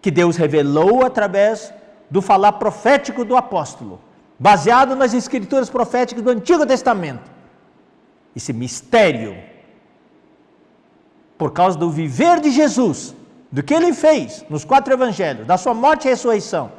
que Deus revelou através do falar profético do apóstolo, baseado nas escrituras proféticas do Antigo Testamento. Esse mistério, por causa do viver de Jesus, do que ele fez nos 4 evangelhos, da sua morte e ressurreição,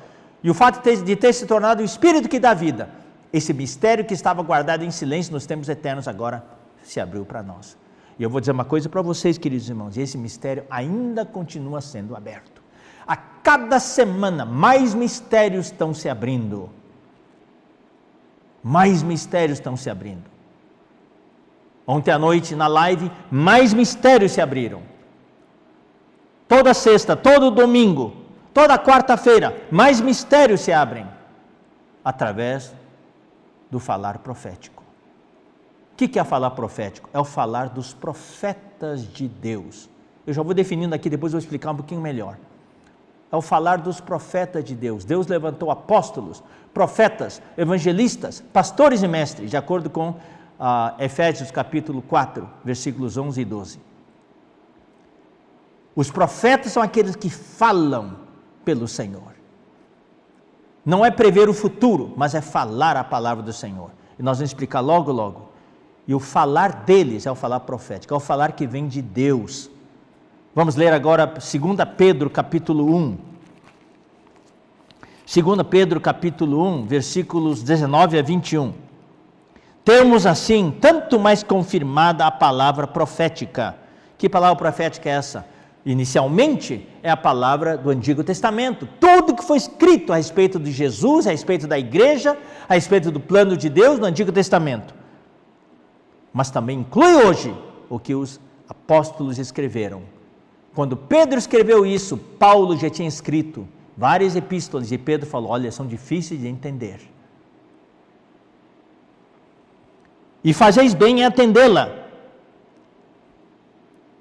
e o fato de ter se tornado o Espírito que dá vida, esse mistério que estava guardado em silêncio nos tempos eternos, agora se abriu para nós. E eu vou dizer uma coisa para vocês, queridos irmãos, esse mistério ainda continua sendo aberto. A cada semana, mais mistérios estão se abrindo. Mais mistérios estão se abrindo. Ontem à noite, na live, mais mistérios se abriram. Toda sexta, todo domingo, toda quarta-feira, mais mistérios se abrem. Através do falar profético. O que é falar profético? É o falar dos profetas de Deus. Eu já vou definindo aqui, depois vou explicar um pouquinho melhor. É o falar dos profetas de Deus. Deus levantou apóstolos, profetas, evangelistas, pastores e mestres, de acordo com Efésios capítulo 4, versículos 11 e 12. Os profetas são aqueles que falam pelo Senhor. Não é prever o futuro, mas é falar a palavra do Senhor. E nós vamos explicar logo, logo. E o falar deles é o falar profético, é o falar que vem de Deus. Vamos ler agora 2 Pedro capítulo 1. 2 Pedro capítulo 1, versículos 19 a 21. Temos assim, tanto mais confirmada a palavra profética. Que palavra profética é essa? Inicialmente, é a palavra do Antigo Testamento. Tudo que foi escrito a respeito de Jesus, a respeito da igreja, a respeito do plano de Deus no Antigo Testamento. Mas também inclui hoje o que os apóstolos escreveram. Quando Pedro escreveu isso, Paulo já tinha escrito várias epístolas e Pedro falou, olha, são difíceis de entender. E fazeis bem em atendê-la.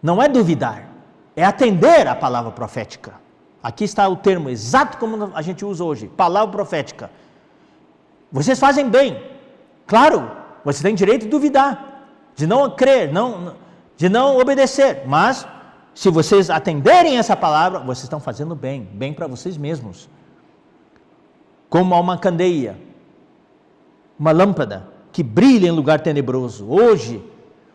Não é duvidar, é atender a palavra profética. Aqui está o termo exato como a gente usa hoje, palavra profética. Vocês fazem bem, claro, você tem direito de duvidar, de não crer, de não obedecer, mas se vocês atenderem essa palavra, vocês estão fazendo bem, bem para vocês mesmos. Como uma candeia, uma lâmpada que brilha em lugar tenebroso. Hoje,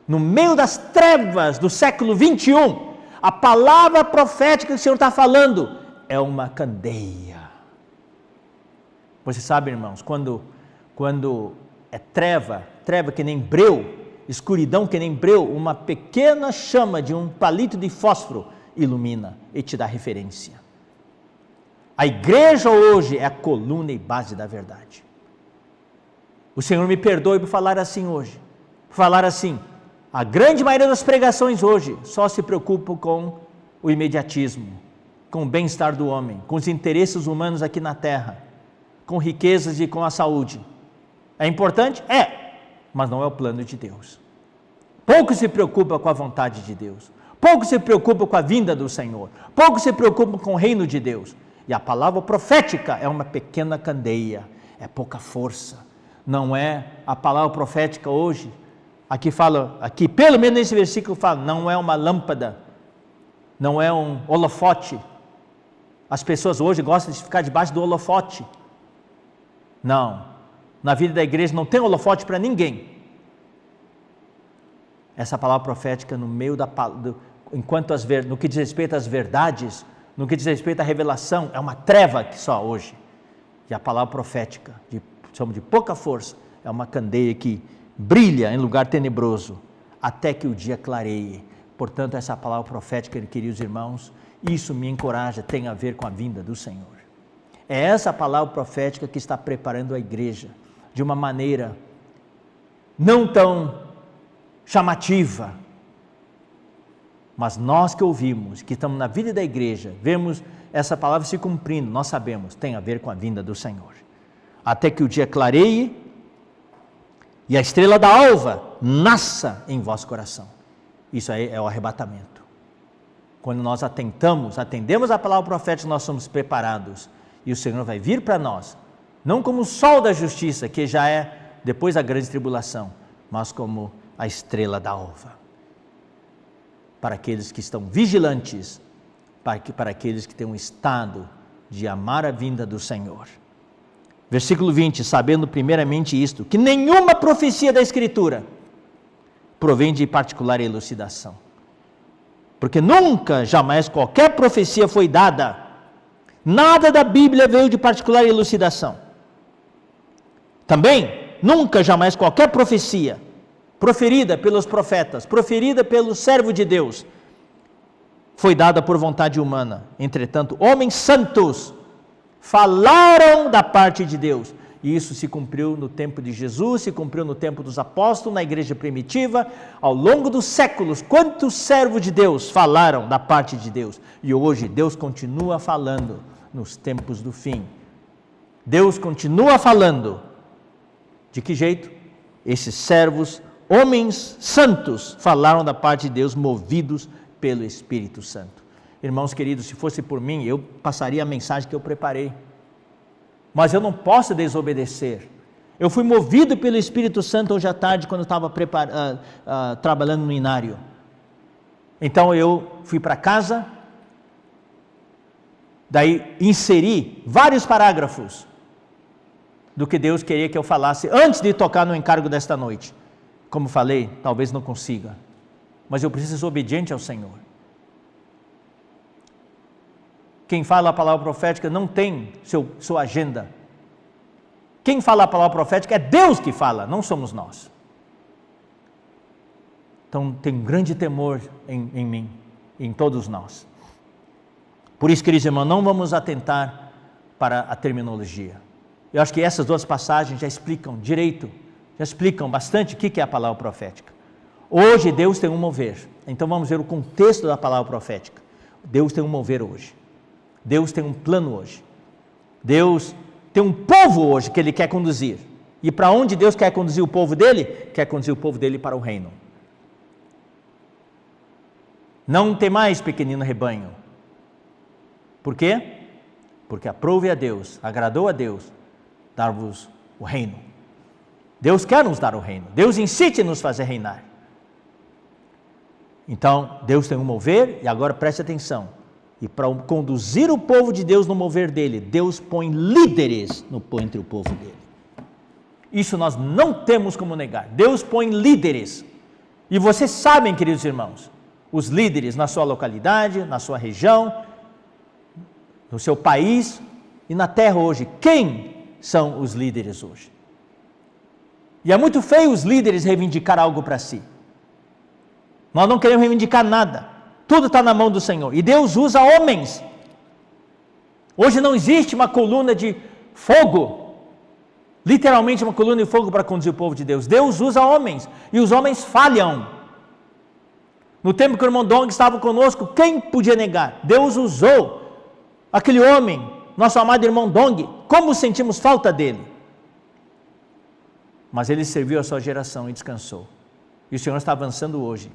no meio das trevas do século 21, a palavra profética que o Senhor está falando é uma candeia. Você sabe, irmãos, quando é treva que nem breu, escuridão que nem breu, uma pequena chama de um palito de fósforo ilumina e te dá referência. A igreja hoje é a coluna e base da verdade. O Senhor me perdoe por falar assim hoje. Por falar assim, a grande maioria das pregações hoje só se preocupa com o imediatismo, com o bem-estar do homem, com os interesses humanos aqui na terra, com riquezas e com a saúde. É importante? É. Mas não é o plano de Deus. Pouco se preocupa com a vontade de Deus. Pouco se preocupa com a vinda do Senhor. Pouco se preocupa com o reino de Deus. E a palavra profética é uma pequena candeia. É pouca força. Não é a palavra profética hoje. Aqui pelo menos nesse versículo fala, não é uma lâmpada. Não é um holofote. As pessoas hoje gostam de ficar debaixo do holofote. Não. Na vida da igreja não tem holofote para ninguém. Essa palavra profética no meio no que diz respeito às verdades, no que diz respeito à revelação, é uma treva que só hoje. E a palavra profética, de pouca força, é uma candeia que brilha em lugar tenebroso, até que o dia clareie. Portanto, essa palavra profética, queridos irmãos, isso me encoraja, tem a ver com a vinda do Senhor. É essa palavra profética que está preparando a igreja de uma maneira não tão chamativa, mas nós que ouvimos, que estamos na vida da igreja, vemos essa palavra se cumprindo, nós sabemos, tem a ver com a vinda do Senhor. Até que o dia clareie e a estrela da alva nasça em vosso coração. Isso aí é o arrebatamento. Quando nós atendemos a palavra profética, nós somos preparados. E o Senhor vai vir para nós, não como o sol da justiça, que já é depois da grande tribulação, mas como a estrela da alva. Para aqueles que estão vigilantes, para aqueles que têm um estado de amar a vinda do Senhor. Versículo 20, sabendo primeiramente isto, que nenhuma profecia da Escritura provém de particular elucidação. Porque nunca, jamais, qualquer profecia foi dada. Nada da Bíblia veio de particular elucidação. Também, nunca, jamais, qualquer profecia proferida pelos profetas, proferida pelo servo de Deus, foi dada por vontade humana. Entretanto, homens santos falaram da parte de Deus. E isso se cumpriu no tempo de Jesus, se cumpriu no tempo dos apóstolos, na igreja primitiva, ao longo dos séculos. Quantos servos de Deus falaram da parte de Deus? E hoje Deus continua falando nos tempos do fim. Deus continua falando. De que jeito? Esses servos, homens santos, falaram da parte de Deus, movidos pelo Espírito Santo. Irmãos queridos, se fosse por mim, eu passaria a mensagem que eu preparei. Mas eu não posso desobedecer. Eu fui movido pelo Espírito Santo hoje à tarde, quando eu estava trabalhando no inário. Então eu fui para casa, daí inseri vários parágrafos do que Deus queria que eu falasse antes de tocar no encargo desta noite. Como falei, talvez não consiga, mas eu preciso ser obediente ao Senhor. Quem fala a palavra profética não tem sua agenda. Quem fala a palavra profética é Deus que fala, não somos nós. Então tem um grande temor em mim, em todos nós. Por isso, queridos irmãos, não vamos atentar para a terminologia. Eu acho que essas duas passagens já explicam direito, já explicam bastante o que é a palavra profética. Hoje Deus tem um mover, então vamos ver o contexto da palavra profética. Deus tem um mover hoje. Deus tem um plano hoje. Deus tem um povo hoje que Ele quer conduzir. E para onde Deus quer conduzir o povo dele? Quer conduzir o povo dele para o reino. Não tem mais pequenino rebanho. Por quê? Porque aprove a Deus, agradou a Deus, dar-vos o reino. Deus quer nos dar o reino. Deus insiste em nos fazer reinar. Então, Deus tem um mover, e agora preste atenção. E para conduzir o povo de Deus no mover dele, Deus põe líderes entre o povo dele. Isso nós não temos como negar. Deus põe líderes. E vocês sabem, queridos irmãos, os líderes na sua localidade, na sua região, no seu país e na terra hoje. Quem são os líderes hoje? E é muito feio os líderes reivindicar algo para si. Nós não queremos reivindicar nada. Tudo está na mão do Senhor. E Deus usa homens. Hoje não existe uma coluna de fogo. Literalmente uma coluna de fogo para conduzir o povo de Deus. Deus usa homens. E os homens falham. No tempo que o irmão Dong estava conosco, quem podia negar? Deus usou aquele homem, nosso amado irmão Dong. Como sentimos falta dele. Mas ele serviu a sua geração e descansou. E o Senhor está avançando hoje.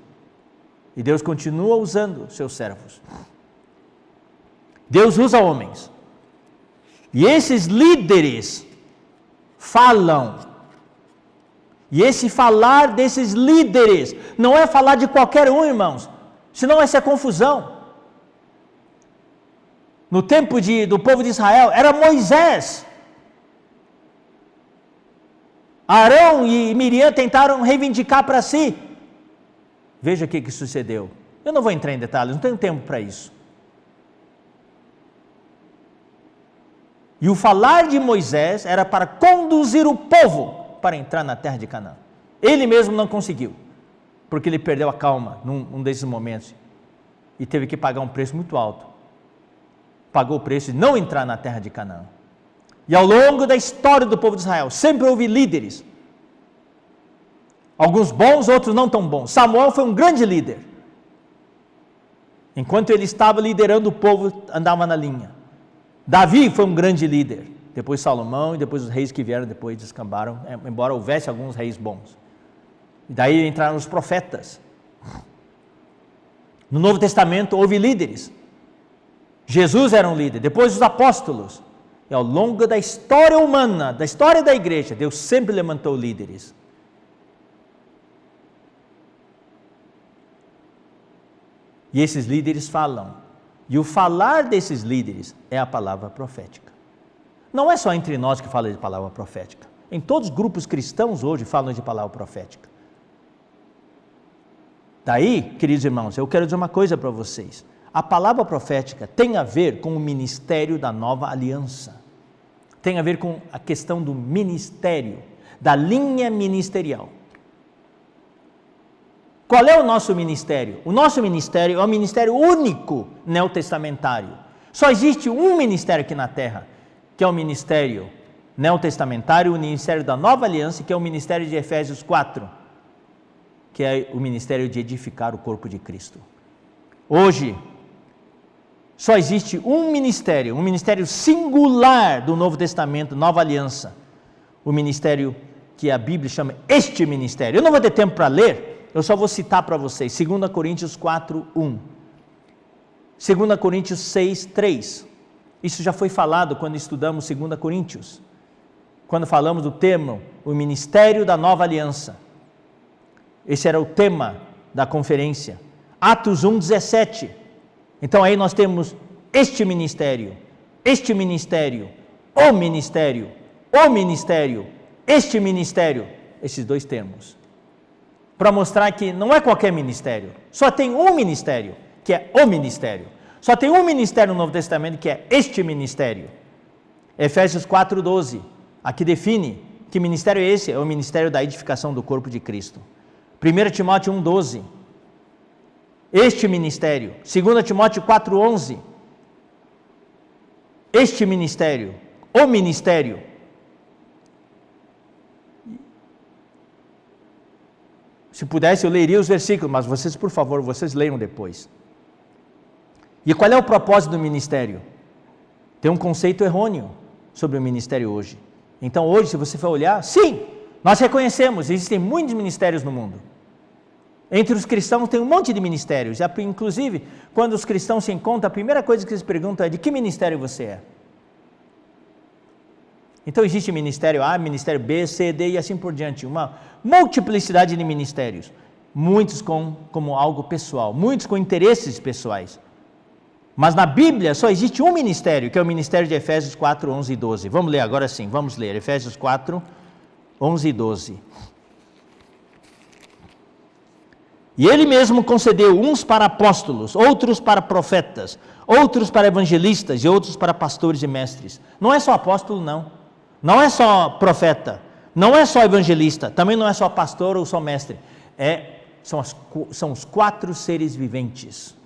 E Deus continua usando seus servos. Deus usa homens. E esses líderes falam. E esse falar desses líderes não é falar de qualquer um, irmãos. Senão essa é confusão. No tempo do povo de Israel, era Moisés. Arão e Miriam tentaram reivindicar para si. Veja o que sucedeu. Eu não vou entrar em detalhes, não tenho tempo para isso. E o falar de Moisés era para conduzir o povo para entrar na terra de Canaã. Ele mesmo não conseguiu, porque ele perdeu a calma num desses momentos e teve que pagar um preço muito alto. Pagou o preço de não entrar na terra de Canaã. E ao longo da história do povo de Israel, sempre houve líderes. Alguns bons, outros não tão bons. Samuel foi um grande líder. Enquanto ele estava liderando, o povo andava na linha. Davi foi um grande líder. Depois Salomão e depois os reis que vieram depois descambaram, embora houvesse alguns reis bons. E daí entraram os profetas. No Novo Testamento houve líderes. Jesus era um líder, depois os apóstolos. E ao longo da história humana, da história da igreja, Deus sempre levantou líderes. E esses líderes falam. E o falar desses líderes é a palavra profética. Não é só entre nós que fala de palavra profética. Em todos os grupos cristãos hoje falam de palavra profética. Daí, queridos irmãos, eu quero dizer uma coisa para vocês. A palavra profética tem a ver com o ministério da nova aliança. Tem a ver com a questão do ministério, da linha ministerial. Qual é o nosso ministério? O nosso ministério é um ministério único neotestamentário. Só existe um ministério aqui na terra, que é o ministério neotestamentário, o ministério da nova aliança, que é o ministério de Efésios 4, que é o ministério de edificar o corpo de Cristo. Hoje, só existe um ministério singular do Novo Testamento, nova aliança, o ministério que a Bíblia chama este ministério. Eu não vou ter tempo para ler, eu só vou citar para vocês, 2 Coríntios 4, 1, 2 Coríntios 6, 3, isso já foi falado quando estudamos 2 Coríntios, quando falamos do termo, o ministério da nova aliança, esse era o tema da conferência. Atos 1, 17, então aí nós temos este ministério, este ministério, o ministério, este ministério, esses dois termos, para mostrar que não é qualquer ministério, só tem um ministério, que é o ministério, só tem um ministério no Novo Testamento, que é este ministério. Efésios 4, 12, aqui define que ministério é esse, é o ministério da edificação do corpo de Cristo. 1 Timóteo 1, 12, este ministério. 2 Timóteo 4, 11, este ministério, o ministério. Se pudesse eu leria os versículos, mas vocês, por favor, vocês leiam depois. E qual é o propósito do ministério? Tem um conceito errôneo sobre o ministério hoje. Então hoje, se você for olhar, sim, nós reconhecemos, existem muitos ministérios no mundo. Entre os cristãos tem um monte de ministérios, inclusive, quando os cristãos se encontram, a primeira coisa que eles perguntam é: de que ministério você é? Então existe ministério A, ministério B, C, D e assim por diante, uma multiplicidade de ministérios, muitos como algo pessoal, muitos com interesses pessoais. Mas na Bíblia só existe um ministério, que é o ministério de Efésios 4, 11 e 12. Vamos ler agora sim, vamos ler Efésios 4, 11 e 12. E ele mesmo concedeu uns para apóstolos, outros para profetas, outros para evangelistas e outros para pastores e mestres. Não é só apóstolo, não. Não é só profeta, não é só evangelista, também não é só pastor ou só mestre. São os 4 seres viventes.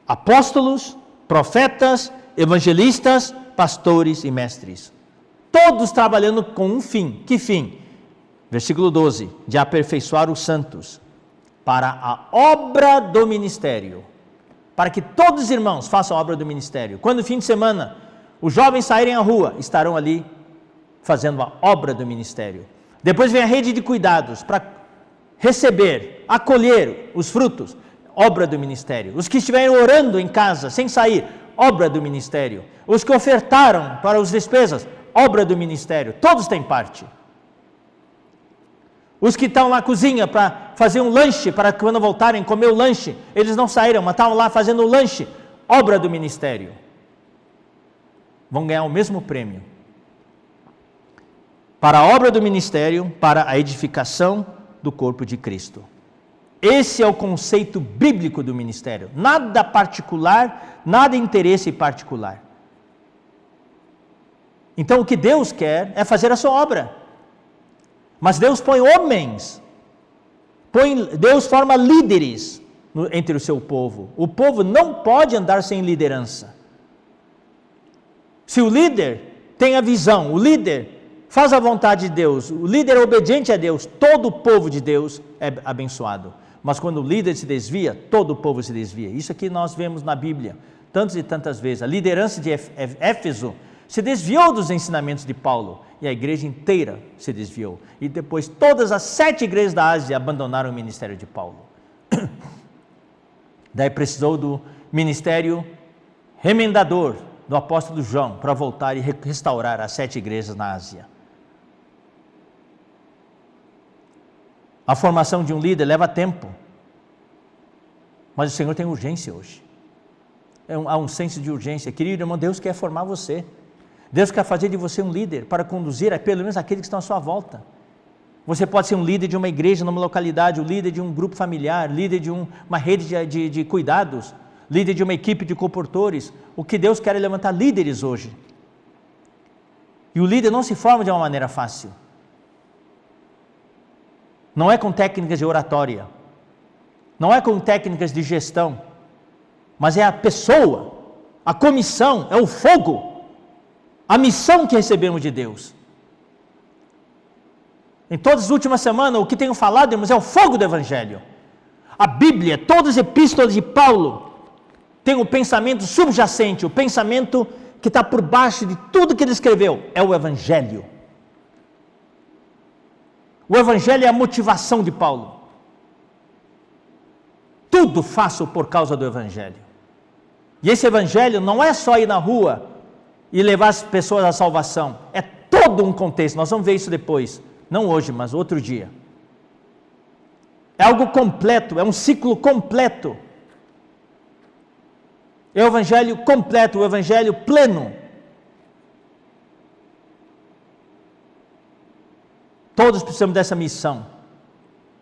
Apóstolos, profetas, evangelistas, pastores e mestres. Todos trabalhando com um fim. Que fim? Versículo 12, de aperfeiçoar os santos para a obra do ministério, para que todos os irmãos façam a obra do ministério. Quando no fim de semana os jovens saírem à rua, estarão ali fazendo a obra do ministério. Depois vem a rede de cuidados para receber, acolher os frutos, obra do ministério. Os que estiverem orando em casa, sem sair, obra do ministério. Os que ofertaram para as despesas, obra do ministério. Todos têm parte. Os que estão na cozinha para fazer um lanche, para quando voltarem comer o lanche, eles não saíram, mas estavam lá fazendo o lanche, obra do ministério. Vão ganhar o mesmo prêmio. Para a obra do ministério, para a edificação do corpo de Cristo. Esse é o conceito bíblico do ministério. Nada particular, nada interesse particular. Então o que Deus quer é fazer a sua obra. Mas Deus põe homens, Deus forma líderes entre o seu povo. O povo não pode andar sem liderança. Se o líder tem a visão, o líder faz a vontade de Deus, o líder é obediente a Deus, todo o povo de Deus é abençoado. Mas quando o líder se desvia, todo o povo se desvia. Isso aqui nós vemos na Bíblia, tantas e tantas vezes. A liderança de Éfeso se desviou dos ensinamentos de Paulo, e a igreja inteira se desviou. E depois todas as 7 igrejas da Ásia abandonaram o ministério de Paulo. Daí precisou do ministério remendador do apóstolo João para voltar e restaurar as 7 igrejas na Ásia. A formação de um líder leva tempo, mas o Senhor tem urgência hoje. Há um senso de urgência. Querido irmão, Deus quer formar você. Deus quer fazer de você um líder para conduzir pelo menos aqueles que estão à sua volta. Você pode ser um líder de uma igreja, numa localidade, um líder de um grupo familiar, líder de uma rede de cuidados, líder de uma equipe de comportores. O que Deus quer é levantar líderes hoje. E o líder não se forma de uma maneira fácil. Não é com técnicas de oratória, não é com técnicas de gestão, mas é a pessoa, a comissão, é o fogo, a missão que recebemos de Deus. Em todas as últimas semanas, o que tenho falado, irmãos, é o fogo do Evangelho. A Bíblia, todas as epístolas de Paulo, tem o pensamento subjacente, o pensamento que está por baixo de tudo que ele escreveu, é o Evangelho. O Evangelho é a motivação de Paulo. Tudo faço por causa do Evangelho. E esse Evangelho não é só ir na rua e levar as pessoas à salvação. É todo um contexto. Nós vamos ver isso depois. Não hoje, mas outro dia. É algo completo, é um ciclo completo. É o Evangelho completo, o Evangelho pleno. Todos precisamos dessa missão.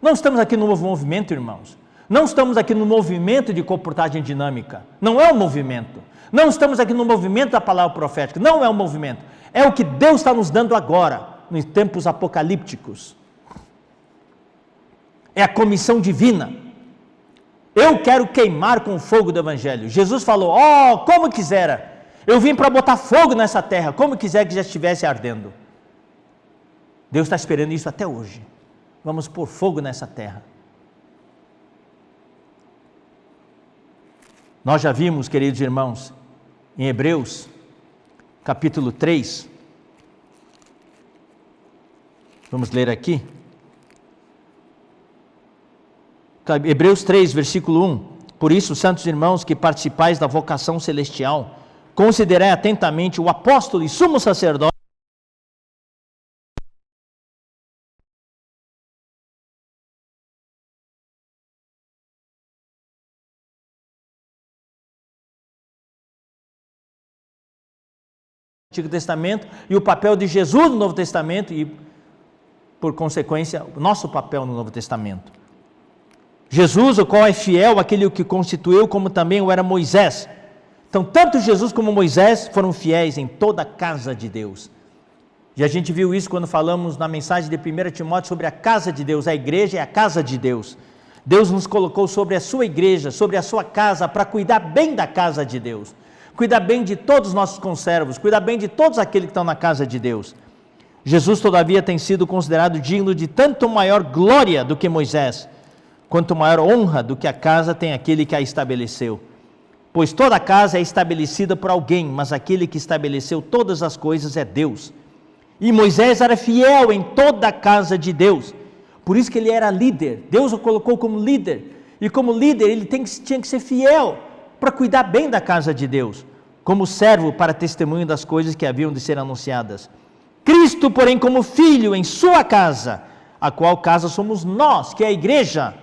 Não estamos aqui no novo movimento, irmãos. Não estamos aqui no movimento de comportagem dinâmica. Não é um movimento. Não estamos aqui no movimento da palavra profética. Não é um movimento. É o que Deus está nos dando agora, nos tempos apocalípticos. É a comissão divina. Eu quero queimar com o fogo do Evangelho. Jesus falou, como quisera. Eu vim para botar fogo nessa terra, como quiser que já estivesse ardendo. Deus está esperando isso até hoje. Vamos pôr fogo nessa terra. Nós já vimos, queridos irmãos, em Hebreus, capítulo 3. Vamos ler aqui. Hebreus 3, versículo 1. Por isso, santos irmãos que participais da vocação celestial, considerai atentamente o apóstolo e sumo sacerdote, Antigo Testamento e o papel de Jesus no Novo Testamento e, por consequência, o nosso papel no Novo Testamento. Jesus, o qual é fiel àquele que constituiu, como também o era Moisés. Então, tanto Jesus como Moisés foram fiéis em toda a casa de Deus. E a gente viu isso quando falamos na mensagem de 1 Timóteo sobre a casa de Deus. A igreja é a casa de Deus. Deus nos colocou sobre a sua igreja, sobre a sua casa, para cuidar bem da casa de Deus. Cuidar bem de todos os nossos conservos, cuidar bem de todos aqueles que estão na casa de Deus. Jesus, todavia, tem sido considerado digno de tanto maior glória do que Moisés, quanto maior honra do que a casa tem aquele que a estabeleceu. Pois toda a casa é estabelecida por alguém, mas aquele que estabeleceu todas as coisas é Deus. E Moisés era fiel em toda a casa de Deus, por isso que ele era líder. Deus o colocou como líder, e como líder ele tinha que ser fiel, para cuidar bem da casa de Deus, como servo para testemunho das coisas que haviam de ser anunciadas. Cristo, porém, como filho em sua casa, a qual casa somos nós, que é a igreja,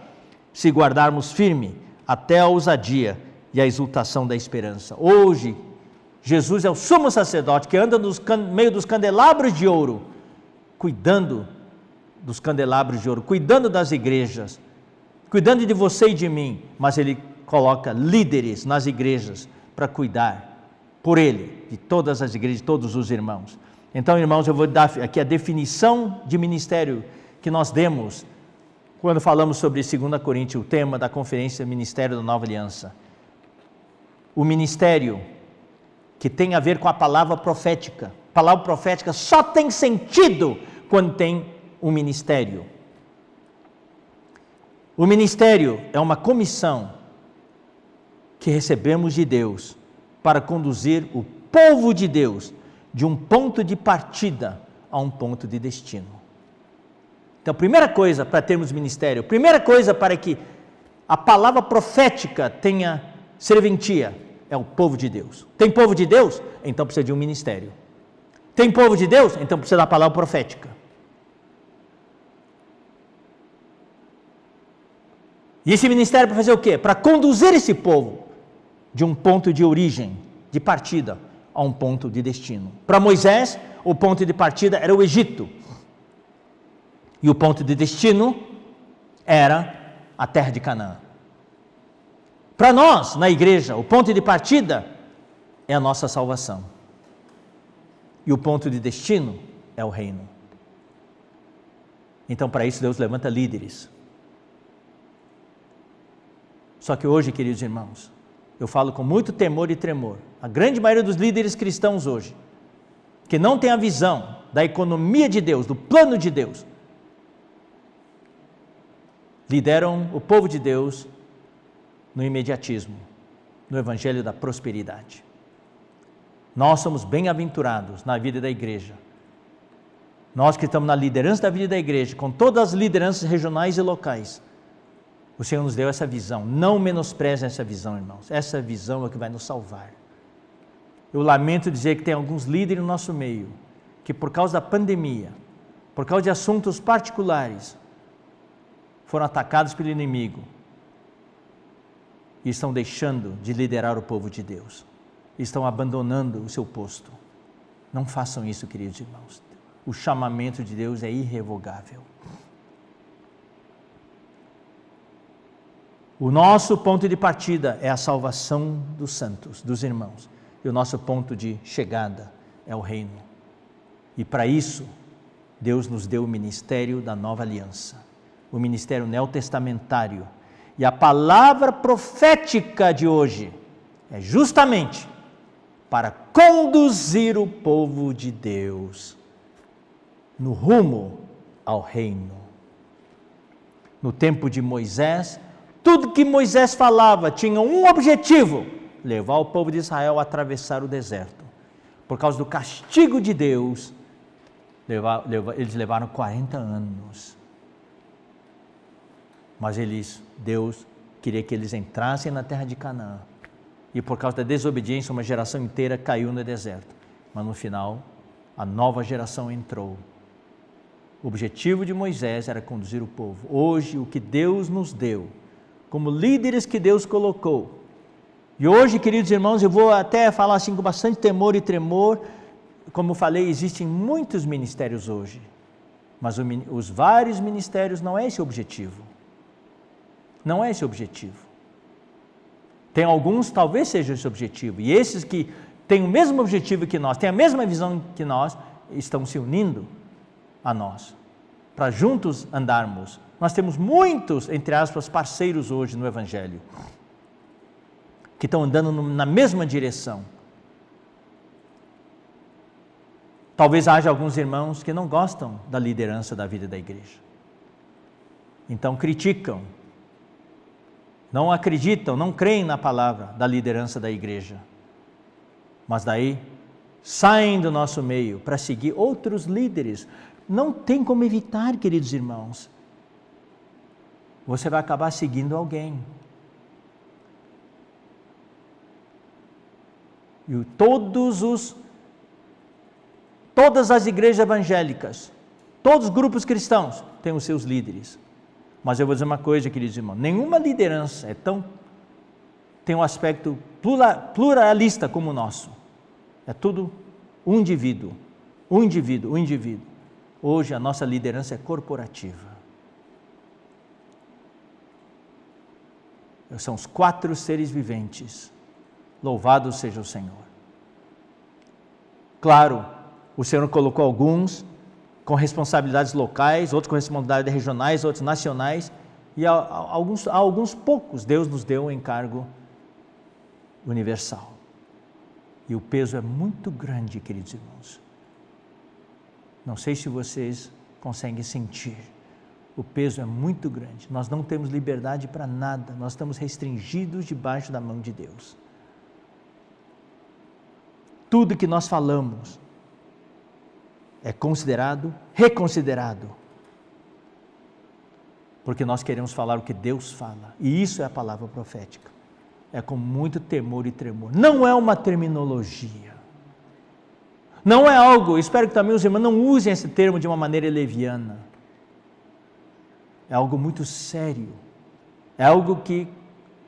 se guardarmos firme até a ousadia e a exultação da esperança. Hoje, Jesus é o sumo sacerdote que anda no meio dos candelabros de ouro, cuidando dos candelabros de ouro, cuidando das igrejas, cuidando de você e de mim, mas ele coloca líderes nas igrejas para cuidar por ele, de todas as igrejas, de todos os irmãos. Então, irmãos, eu vou dar aqui a definição de ministério que nós demos quando falamos sobre 2 Coríntios, o tema da conferência Ministério da Nova Aliança. O ministério que tem a ver com a palavra profética. A palavra profética só tem sentido quando tem um ministério. O ministério é uma comissão que recebemos de Deus para conduzir o povo de Deus de um ponto de partida a um ponto de destino. Então, primeira coisa para termos ministério, primeira coisa para que a palavra profética tenha serventia, é o povo de Deus. Tem povo de Deus? Então precisa de um ministério. Tem povo de Deus? Então precisa da palavra profética. E esse ministério para fazer o quê? Para conduzir esse povo de um ponto de origem, de partida, a um ponto de destino. Para Moisés, o ponto de partida era o Egito. E o ponto de destino era a terra de Canaã. Para nós, na igreja, o ponto de partida é a nossa salvação. E o ponto de destino é o reino. Então, para isso, Deus levanta líderes. Só que hoje, queridos irmãos, eu falo com muito temor e tremor. A grande maioria dos líderes cristãos hoje, que não tem a visão da economia de Deus, do plano de Deus, lideram o povo de Deus no imediatismo, no evangelho da prosperidade. Nós somos bem-aventurados na vida da igreja. Nós que estamos na liderança da vida da igreja, com todas as lideranças regionais e locais, o Senhor nos deu essa visão. Não menospreze essa visão, irmãos. Essa visão é o que vai nos salvar. Eu lamento dizer que tem alguns líderes no nosso meio, que por causa da pandemia, por causa de assuntos particulares, foram atacados pelo inimigo e estão deixando de liderar o povo de Deus. Estão abandonando o seu posto. Não façam isso, queridos irmãos. O chamamento de Deus é irrevogável. O nosso ponto de partida é a salvação dos santos, dos irmãos. E o nosso ponto de chegada é o reino. E para isso, Deus nos deu o ministério da nova aliança, o ministério neotestamentário. E a palavra profética de hoje é justamente para conduzir o povo de Deus no rumo ao reino. No tempo de Moisés, tudo que Moisés falava tinha um objetivo: levar o povo de Israel a atravessar o deserto. Por causa do castigo de Deus, eles levaram 40 anos. Mas Deus queria que eles entrassem na terra de Canaã. E por causa da desobediência, uma geração inteira caiu no deserto. Mas no final, a nova geração entrou. O objetivo de Moisés era conduzir o povo. Hoje, o que Deus nos deu, como líderes que Deus colocou. E hoje, queridos irmãos, eu vou até falar assim com bastante temor e tremor. Como eu falei, existem muitos ministérios hoje. Mas os vários ministérios não é esse o objetivo. Não é esse o objetivo. Tem alguns, talvez seja esse o objetivo. E esses que têm o mesmo objetivo que nós, têm a mesma visão que nós, estão se unindo a nós, para juntos andarmos. Nós temos muitos, entre aspas, parceiros hoje no Evangelho, que estão andando na mesma direção. Talvez haja alguns irmãos que não gostam da liderança da vida da igreja. Então criticam, não acreditam, não creem na palavra da liderança da igreja. Mas daí saem do nosso meio para seguir outros líderes. Não tem como evitar, queridos irmãos. Você vai acabar seguindo alguém. E todas as igrejas evangélicas, todos os grupos cristãos têm os seus líderes. Mas eu vou dizer uma coisa, queridos irmãos, nenhuma liderança tem um aspecto pluralista como o nosso. É tudo um indivíduo. Hoje a nossa liderança é corporativa. São os 4 seres viventes. Louvado seja o Senhor. Claro, o Senhor colocou alguns com responsabilidades locais, outros com responsabilidades regionais, outros nacionais, e a alguns poucos Deus nos deu um encargo universal. E o peso é muito grande, queridos irmãos. Não sei se vocês conseguem sentir. O peso é muito grande. Nós não temos liberdade para nada. Nós estamos restringidos debaixo da mão de Deus. Tudo que nós falamos é considerado, reconsiderado. Porque nós queremos falar o que Deus fala. E isso é a palavra profética. É com muito temor e tremor. Não é uma terminologia. Não é algo, espero que também os irmãos não usem esse termo de uma maneira leviana. É algo muito sério. É algo que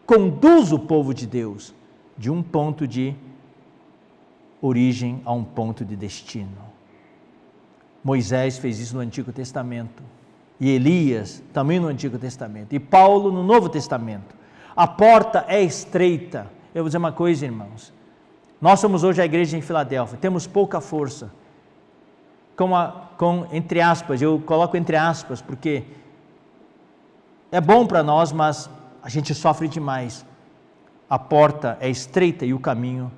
conduz o povo de Deus de um ponto de origem a um ponto de destino. Moisés fez isso no Antigo Testamento. E Elias também no Antigo Testamento. E Paulo no Novo Testamento. A porta é estreita. Eu vou dizer uma coisa, irmãos. Nós somos hoje a igreja em Filadélfia. Temos pouca força. Entre aspas, eu coloco entre aspas, porque é bom para nós, mas a gente sofre demais. A porta é estreita e o caminho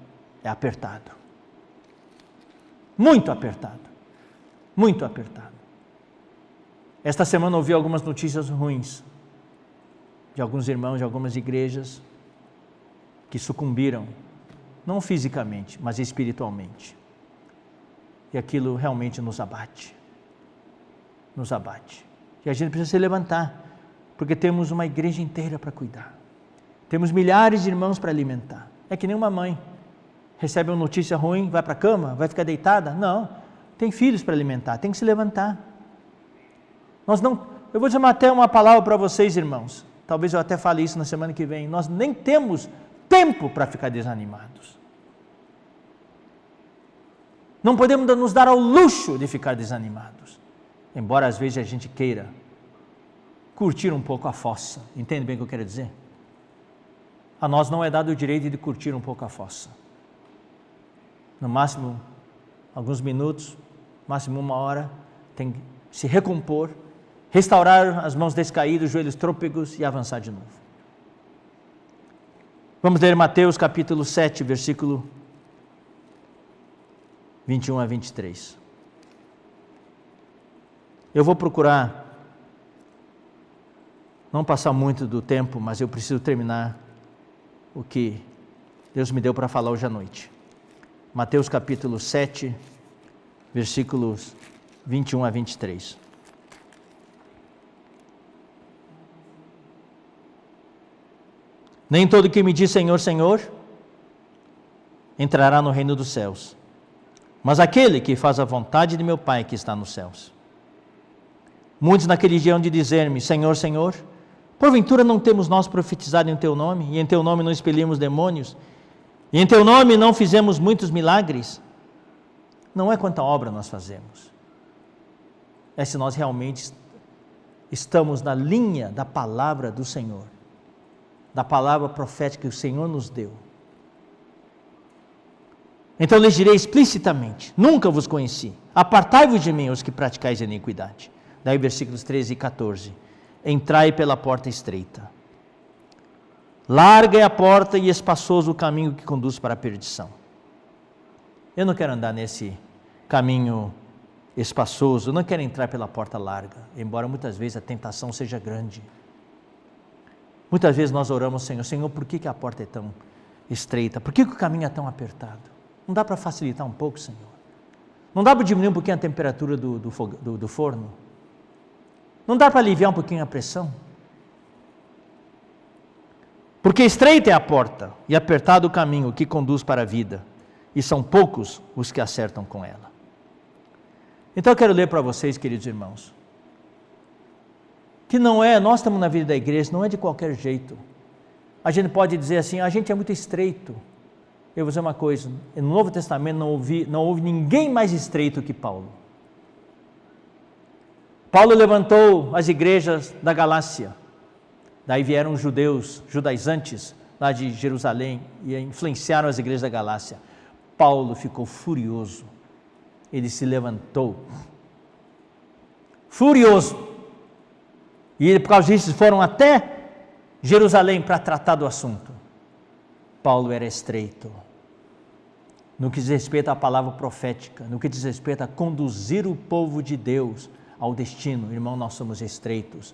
é apertado. Muito apertado. Muito apertado. Esta semana ouvi algumas notícias ruins de alguns irmãos de algumas igrejas que sucumbiram, não fisicamente, mas espiritualmente. E aquilo realmente nos abate. Nos abate. E a gente precisa se levantar, porque temos uma igreja inteira para cuidar. Temos milhares de irmãos para alimentar. É que nem uma mãe. Recebe uma notícia ruim, vai para a cama, vai ficar deitada? Não. Tem filhos para alimentar, tem que se levantar. Eu vou dizer até uma palavra para vocês, irmãos. Talvez eu até fale isso na semana que vem. Nós nem temos tempo para ficar desanimados. Não podemos nos dar ao luxo de ficar desanimados. Embora às vezes a gente queira curtir um pouco a fossa. Entende bem o que eu quero dizer? A nós não é dado o direito de curtir um pouco a fossa. No máximo, alguns minutos, máximo 1 hora, tem que se recompor, restaurar as mãos descaídas, os joelhos trôpegos e avançar de novo. Vamos ler Mateus capítulo 7, versículo 21 a 23. Eu vou procurar não passar muito do tempo, mas eu preciso terminar o que Deus me deu para falar hoje à noite. Mateus capítulo 7, versículos 21 a 23. Nem todo que me diz Senhor, Senhor, entrará no reino dos céus, mas aquele que faz a vontade de meu Pai que está nos céus. Muitos naquele dia hão de dizer-me, Senhor, Senhor, porventura não temos nós profetizado em Teu nome, e em Teu nome não expelimos demônios, e em Teu nome não fizemos muitos milagres? Não é quanta obra nós fazemos, é se nós realmente estamos na linha da palavra do Senhor, da palavra profética que o Senhor nos deu. Então lhes direi explicitamente, nunca vos conheci, apartai-vos de mim os que praticais a iniquidade. Daí versículos 13 e 14, entrai pela porta estreita, larga é a porta e espaçoso o caminho que conduz para a perdição. Eu não quero andar nesse caminho espaçoso, eu não quero entrar pela porta larga, embora muitas vezes a tentação seja grande. Muitas vezes nós oramos, Senhor, por que a porta é tão estreita? Por que o caminho é tão apertado? Não dá para facilitar um pouco, Senhor? Não dá para diminuir um pouquinho a temperatura do forno? Não dá para aliviar um pouquinho a pressão? Porque estreita é a porta e apertado o caminho que conduz para a vida, e são poucos os que acertam com ela. Então eu quero ler para vocês, queridos irmãos, que nós estamos na vida da igreja, não é de qualquer jeito. A gente pode dizer assim, a gente é muito estreito. Eu vou dizer uma coisa, no Novo Testamento não houve ninguém mais estreito que Paulo. Paulo levantou as igrejas da Galácia, daí vieram os judaizantes lá de Jerusalém e influenciaram as igrejas da Galácia. Paulo ficou furioso, ele se levantou, furioso, e por causa disso foram até Jerusalém para tratar do assunto. Paulo era estreito, no que diz respeito à palavra profética, no que diz respeito a conduzir o povo de Deus ao destino. Irmão, nós somos estreitos,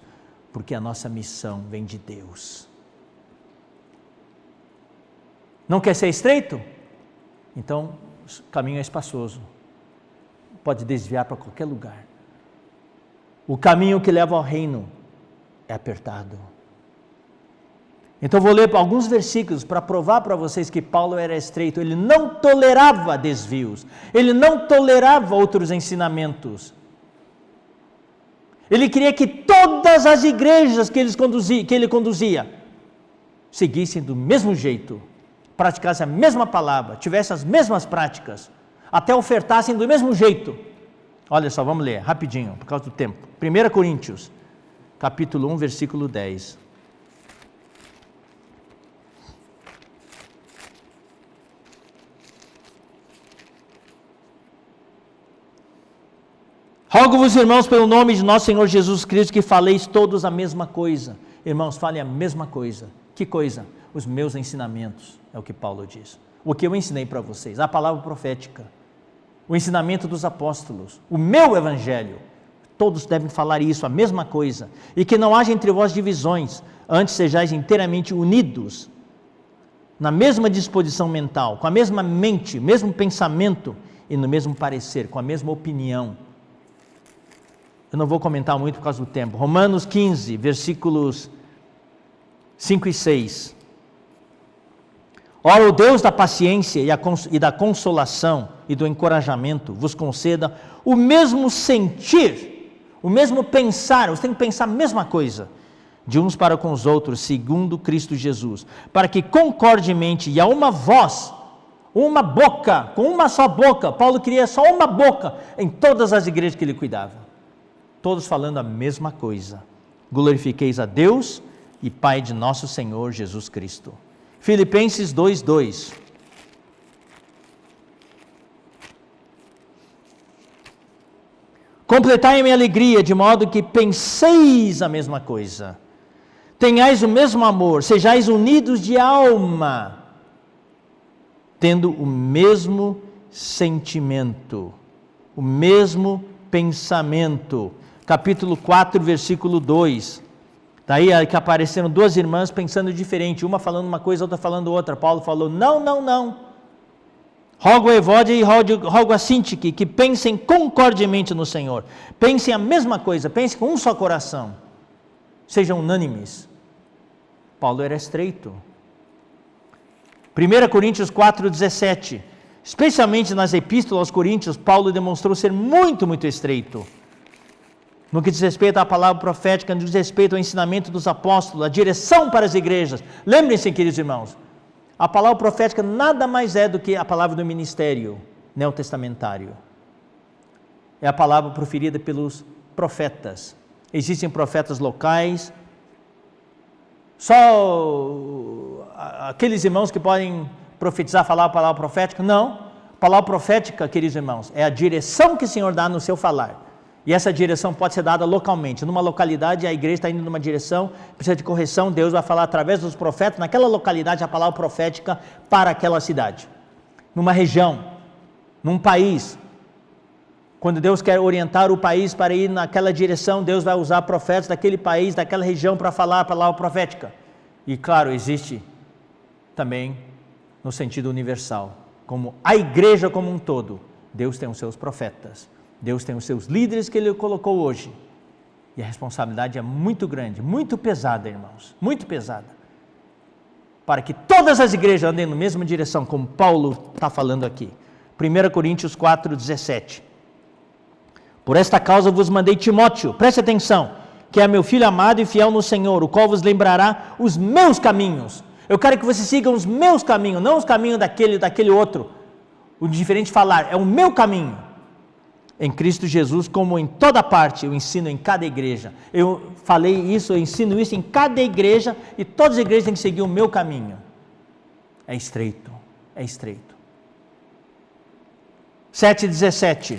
porque a nossa missão vem de Deus. Não quer ser estreito? Então, o caminho é espaçoso. pode desviar para qualquer lugar. O caminho que leva ao reino é apertado. Então vou ler alguns versículos para provar para vocês que Paulo era estreito. Ele não tolerava desvios. Ele não tolerava outros ensinamentos. Ele queria que todas as igrejas que ele conduzia seguissem do mesmo jeito, praticassem a mesma palavra, tivessem as mesmas práticas, até ofertassem do mesmo jeito. Olha só, vamos ler rapidinho, por causa do tempo. 1 Coríntios, capítulo 1, versículo 10. Rogo-vos, irmãos, pelo nome de nosso Senhor Jesus Cristo, que faleis todos a mesma coisa. Irmãos, falem a mesma coisa. Que coisa? Os meus ensinamentos, é o que Paulo diz. O que eu ensinei para vocês, a palavra profética, o ensinamento dos apóstolos, o meu evangelho. Todos devem falar isso, a mesma coisa. E que não haja entre vós divisões, antes sejais inteiramente unidos, na mesma disposição mental, com a mesma mente, mesmo pensamento e no mesmo parecer, com a mesma opinião. Eu não vou comentar muito por causa do tempo. Romanos 15, versículos 5 e 6. Ora, o Deus da paciência e da consolação e do encorajamento vos conceda o mesmo sentir, o mesmo pensar, você tem que pensar a mesma coisa, de uns para com os outros, segundo Cristo Jesus, para que concordemente e a uma voz, uma boca, com uma só boca, Paulo queria só uma boca em todas as igrejas que ele cuidava. Todos falando a mesma coisa. Glorifiqueis a Deus e Pai de nosso Senhor Jesus Cristo. Filipenses 2:2. Completai a minha alegria, de modo que penseis a mesma coisa. Tenhais o mesmo amor, sejais unidos de alma, tendo o mesmo sentimento, o mesmo pensamento. Capítulo 4, versículo 2, daí que apareceram duas irmãs pensando diferente, uma falando uma coisa, outra falando outra. Paulo falou, não, rogo a Evódia e rogo a Sintique, que pensem concordemente no Senhor, pensem a mesma coisa, pensem com um só coração, sejam unânimes. Paulo era estreito. 1 Coríntios 4:17, especialmente nas epístolas aos Coríntios, Paulo demonstrou ser muito, muito estreito. No que diz respeito à palavra profética, no que diz respeito ao ensinamento dos apóstolos, a direção para as igrejas. Lembrem-se, queridos irmãos, a palavra profética nada mais é do que a palavra do ministério neotestamentário. É a palavra proferida pelos profetas. Existem profetas locais, só aqueles irmãos que podem profetizar, falar a palavra profética? Não. A palavra profética, queridos irmãos, é a direção que o Senhor dá no seu falar. E essa direção pode ser dada localmente. Numa localidade, a igreja está indo numa direção, precisa de correção, Deus vai falar através dos profetas, naquela localidade, a palavra profética para aquela cidade. Numa região, num país, quando Deus quer orientar o país para ir naquela direção, Deus vai usar profetas daquele país, daquela região, para falar a palavra profética. E claro, existe também no sentido universal, como a igreja como um todo, Deus tem os seus profetas. Deus tem os seus líderes que Ele colocou hoje. E a responsabilidade é muito grande, muito pesada, irmãos, muito pesada. Para que todas as igrejas andem na mesma direção, como Paulo está falando aqui. 1 Coríntios 4:17. Por esta causa vos mandei Timóteo, preste atenção, que é meu filho amado e fiel no Senhor, o qual vos lembrará os meus caminhos. Eu quero que vocês sigam os meus caminhos, não os caminhos daquele outro. O diferente falar, é o meu caminho. Em Cristo Jesus, como em toda parte, eu ensino em cada igreja. Eu falei isso, eu ensino isso em cada igreja, e todas as igrejas têm que seguir o meu caminho. É estreito, é estreito. 7:17,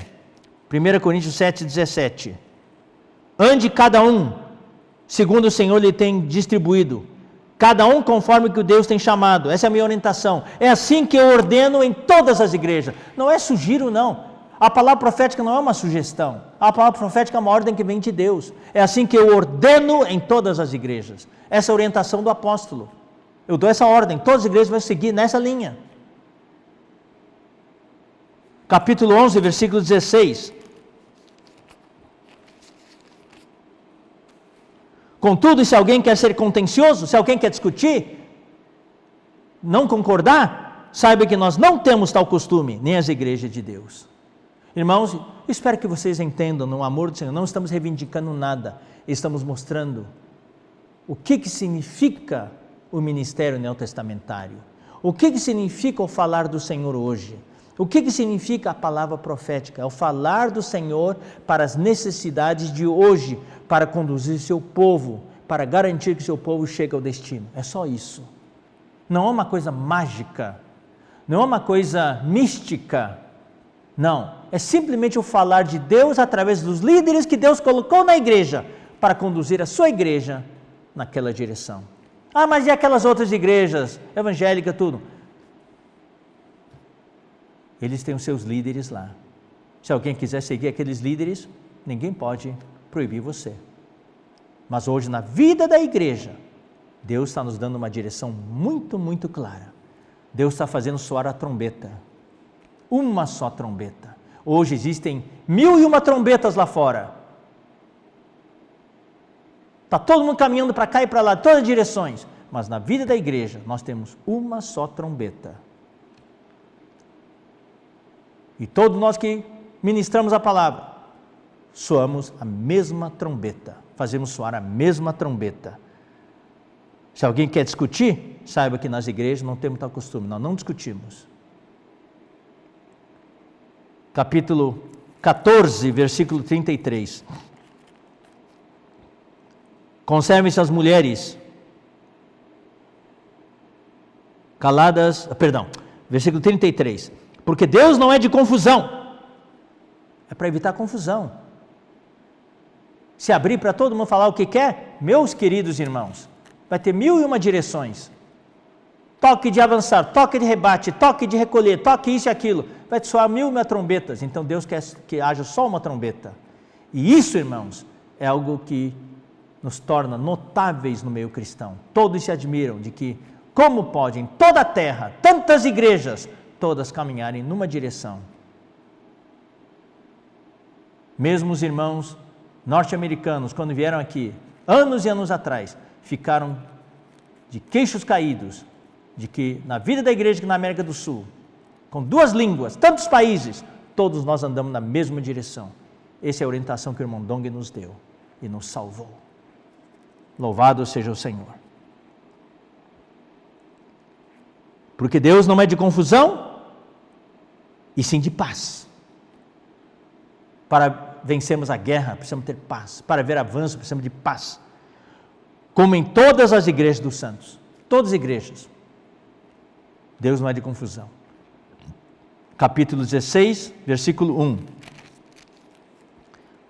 1 Coríntios 7:17. Ande cada um, segundo o Senhor lhe tem distribuído, cada um conforme que o Deus tem chamado. Essa é a minha orientação. É assim que eu ordeno em todas as igrejas. Não é sugiro, não. A palavra profética não é uma sugestão. A palavra profética é uma ordem que vem de Deus. É assim que eu ordeno em todas as igrejas. Essa é a orientação do apóstolo. Eu dou essa ordem. Todas as igrejas vão seguir nessa linha. Capítulo 11, versículo 16. Contudo, se alguém quer ser contencioso, se alguém quer discutir, não concordar, saiba que nós não temos tal costume, nem as igrejas de Deus. Irmãos, eu espero que vocês entendam, no amor do Senhor, não estamos reivindicando nada, estamos mostrando o que significa o ministério neotestamentário, o que significa o falar do Senhor hoje, o que significa a palavra profética, é o falar do Senhor para as necessidades de hoje, para conduzir seu povo, para garantir que seu povo chegue ao destino, é só isso. Não é uma coisa mágica, não é uma coisa mística, não, é simplesmente o falar de Deus através dos líderes que Deus colocou na igreja, para conduzir a sua igreja naquela direção. Ah, mas e aquelas outras igrejas, evangélicas, tudo? Eles têm os seus líderes lá. Se alguém quiser seguir aqueles líderes, ninguém pode proibir você. Mas hoje, na vida da igreja, Deus está nos dando uma direção muito, muito clara. Deus está fazendo soar a trombeta. Uma só trombeta. Hoje existem 1001 trombetas lá fora. Está todo mundo caminhando para cá e para lá, todas as direções. Mas na vida da igreja, nós temos uma só trombeta. E todos nós que ministramos a palavra, soamos a mesma trombeta. Fazemos soar a mesma trombeta. Se alguém quer discutir, saiba que nas igrejas não temos tal costume, nós não discutimos. Capítulo 14, versículo 33. Conservem-se as mulheres caladas, versículo 33. Porque Deus não é de confusão. É para evitar confusão. Se abrir para todo mundo falar o que quer, meus queridos irmãos, vai ter 1001 direções. Toque de avançar, toque de rebate, toque de recolher, toque isso e aquilo. Vai soar 1001 trombetas. Então Deus quer que haja só uma trombeta. E isso, irmãos, é algo que nos torna notáveis no meio cristão. Todos se admiram de que, como podem em toda a terra, tantas igrejas, todas caminharem numa direção. Mesmo os irmãos norte-americanos, quando vieram aqui, anos e anos atrás, ficaram de queixos caídos, de que na vida da igreja que na América do Sul, com 2 línguas, tantos países, todos nós andamos na mesma direção. Essa é a orientação que o irmão Dong nos deu e nos salvou. Louvado seja o Senhor. Porque Deus não é de confusão, e sim de paz. Para vencermos a guerra, precisamos ter paz. Para ver avanço, precisamos de paz. Como em todas as igrejas dos santos. Todas as igrejas. Deus não é de confusão. Capítulo 16, versículo 1.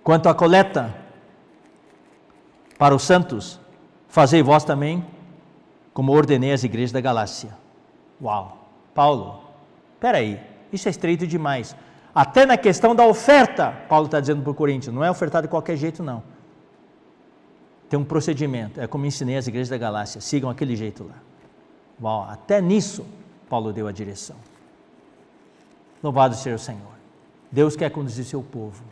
Quanto à coleta para os santos, fazei vós também, como ordenei às igrejas da Galácia. Uau! Paulo, espera aí, isso é estreito demais. Até na questão da oferta, Paulo está dizendo para o Coríntios, não é ofertar de qualquer jeito não. Tem um procedimento, é como ensinei às igrejas da Galácia, sigam aquele jeito lá. Uau, até nisso, Paulo deu a direção. Louvado seja o Senhor. Deus quer conduzir seu povo.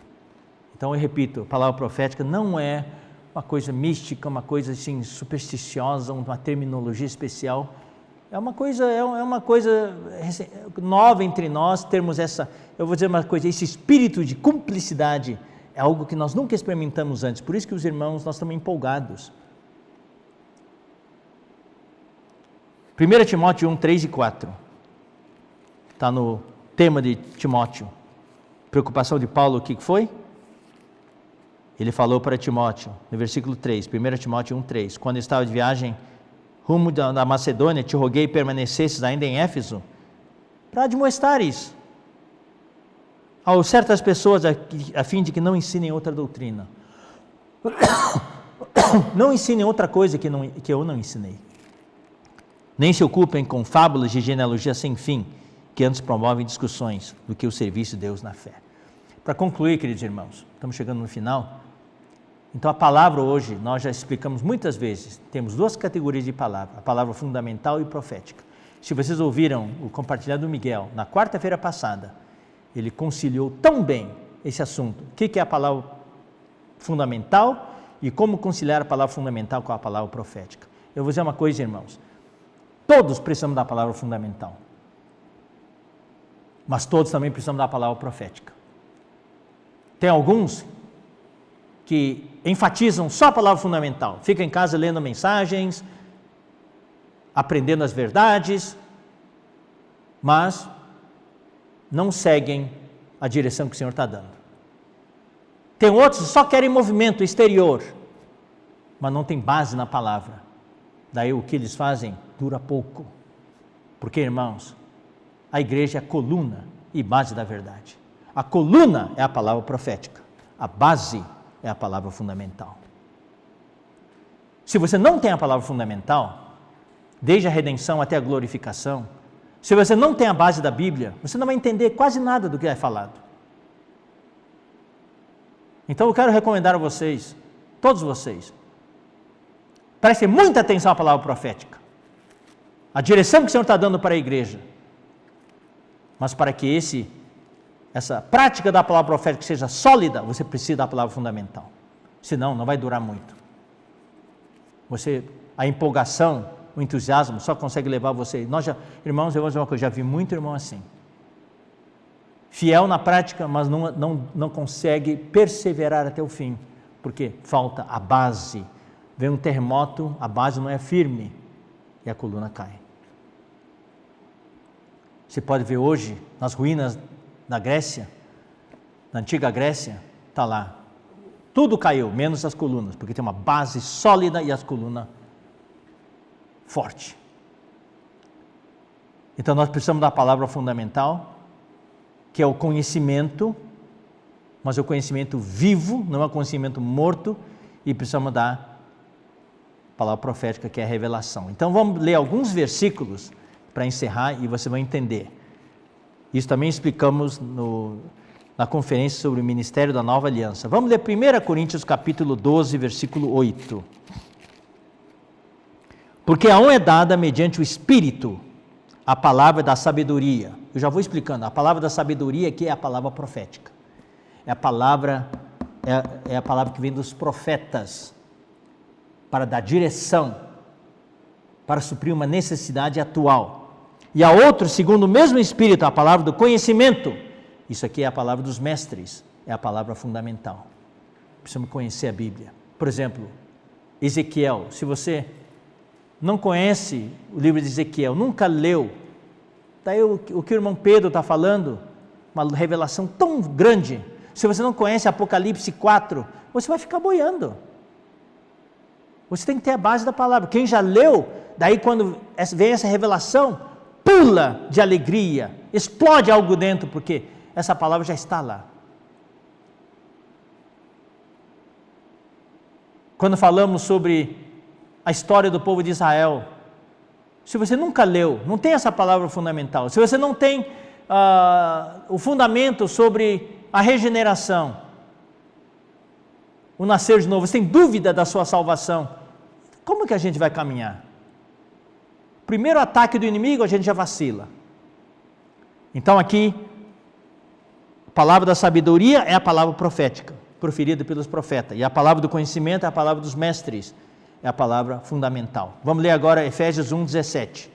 Então eu repito, a palavra profética não é uma coisa mística, uma coisa assim supersticiosa, uma terminologia especial. É uma coisa nova entre nós, termos essa, eu vou dizer uma coisa, esse espírito de cumplicidade é algo que nós nunca experimentamos antes, por isso que os irmãos, nós estamos empolgados. 1 Timóteo 1, 3 e 4, está no tema de Timóteo, preocupação de Paulo, o que foi? Ele falou para Timóteo, no versículo 3, 1 Timóteo 1, 3, quando estava de viagem rumo da Macedônia, te roguei permanecesses ainda em Éfeso, para admoestares a certas pessoas a fim de que não ensinem outra doutrina. Não ensinem outra coisa que eu não ensinei. Nem se ocupem com fábulas de genealogia sem fim, que antes promovem discussões do que o serviço de Deus na fé. Para concluir, queridos irmãos, estamos chegando no final. Então a palavra hoje, nós já explicamos muitas vezes, temos 2 categorias de palavra, a palavra fundamental e profética. Se vocês ouviram o compartilhado do Miguel, na quarta-feira passada, ele conciliou tão bem esse assunto. O que é a palavra fundamental e como conciliar a palavra fundamental com a palavra profética. Eu vou dizer uma coisa, irmãos. Todos precisamos da palavra fundamental. Mas todos também precisamos da palavra profética. Tem alguns que enfatizam só a palavra fundamental. Fica em casa lendo mensagens, aprendendo as verdades, mas não seguem a direção que o Senhor está dando. Tem outros que só querem movimento exterior, mas não tem base na palavra. Daí o que eles fazem dura pouco. Porque, irmãos, a igreja é a coluna e base da verdade. A coluna é a palavra profética. A base é a palavra fundamental. Se você não tem a palavra fundamental, desde a redenção até a glorificação, se você não tem a base da Bíblia, você não vai entender quase nada do que é falado. Então eu quero recomendar a vocês, todos vocês, prestem muita atenção à palavra profética, a direção que o Senhor está dando para a igreja. Mas para que essa prática da palavra profética seja sólida, você precisa da palavra fundamental. Senão, não vai durar muito. A empolgação, o entusiasmo só consegue levar você. Irmãos, eu vou dizer uma coisa, já vi muito irmão assim. Fiel na prática, mas não consegue perseverar até o fim. Porque falta a base. Vem um terremoto, a base não é firme e a coluna cai. Você pode ver hoje, nas ruínas da Grécia, na antiga Grécia, está lá. Tudo caiu, menos as colunas, porque tem uma base sólida e as colunas forte. Então nós precisamos da palavra fundamental, que é o conhecimento, mas é o conhecimento vivo, não é o conhecimento morto, e precisamos da palavra profética, que é a revelação. Então vamos ler alguns versículos para encerrar e você vai entender. Isso também explicamos na conferência sobre o ministério da nova aliança. Vamos ler 1 Coríntios capítulo 12, versículo 8. Porque a um é dada mediante o Espírito a palavra da sabedoria. Eu já vou explicando. A palavra da sabedoria aqui é a palavra profética. É a palavra que vem dos profetas para dar direção, para suprir uma necessidade atual. E a outro, segundo o mesmo Espírito, a palavra do conhecimento. Isso aqui é a palavra dos mestres, é a palavra fundamental. Precisamos conhecer a Bíblia. Por exemplo, Ezequiel. Se você não conhece o livro de Ezequiel, nunca leu, daí o que o irmão Pedro está falando, uma revelação tão grande. Se você não conhece Apocalipse 4, você vai ficar boiando. Você tem que ter a base da palavra. Quem já leu, daí quando vem essa revelação, pula de alegria, explode algo dentro, porque essa palavra já está lá. Quando falamos sobre a história do povo de Israel, se você nunca leu, não tem essa palavra fundamental, se você não tem o fundamento sobre a regeneração, o nascer de novo, você tem dúvida da sua salvação, como que a gente vai caminhar? Primeiro ataque do inimigo, a gente já vacila. Então aqui, a palavra da sabedoria é a palavra profética, proferida pelos profetas, e a palavra do conhecimento é a palavra dos mestres, é a palavra fundamental. Vamos ler agora Efésios 1:17.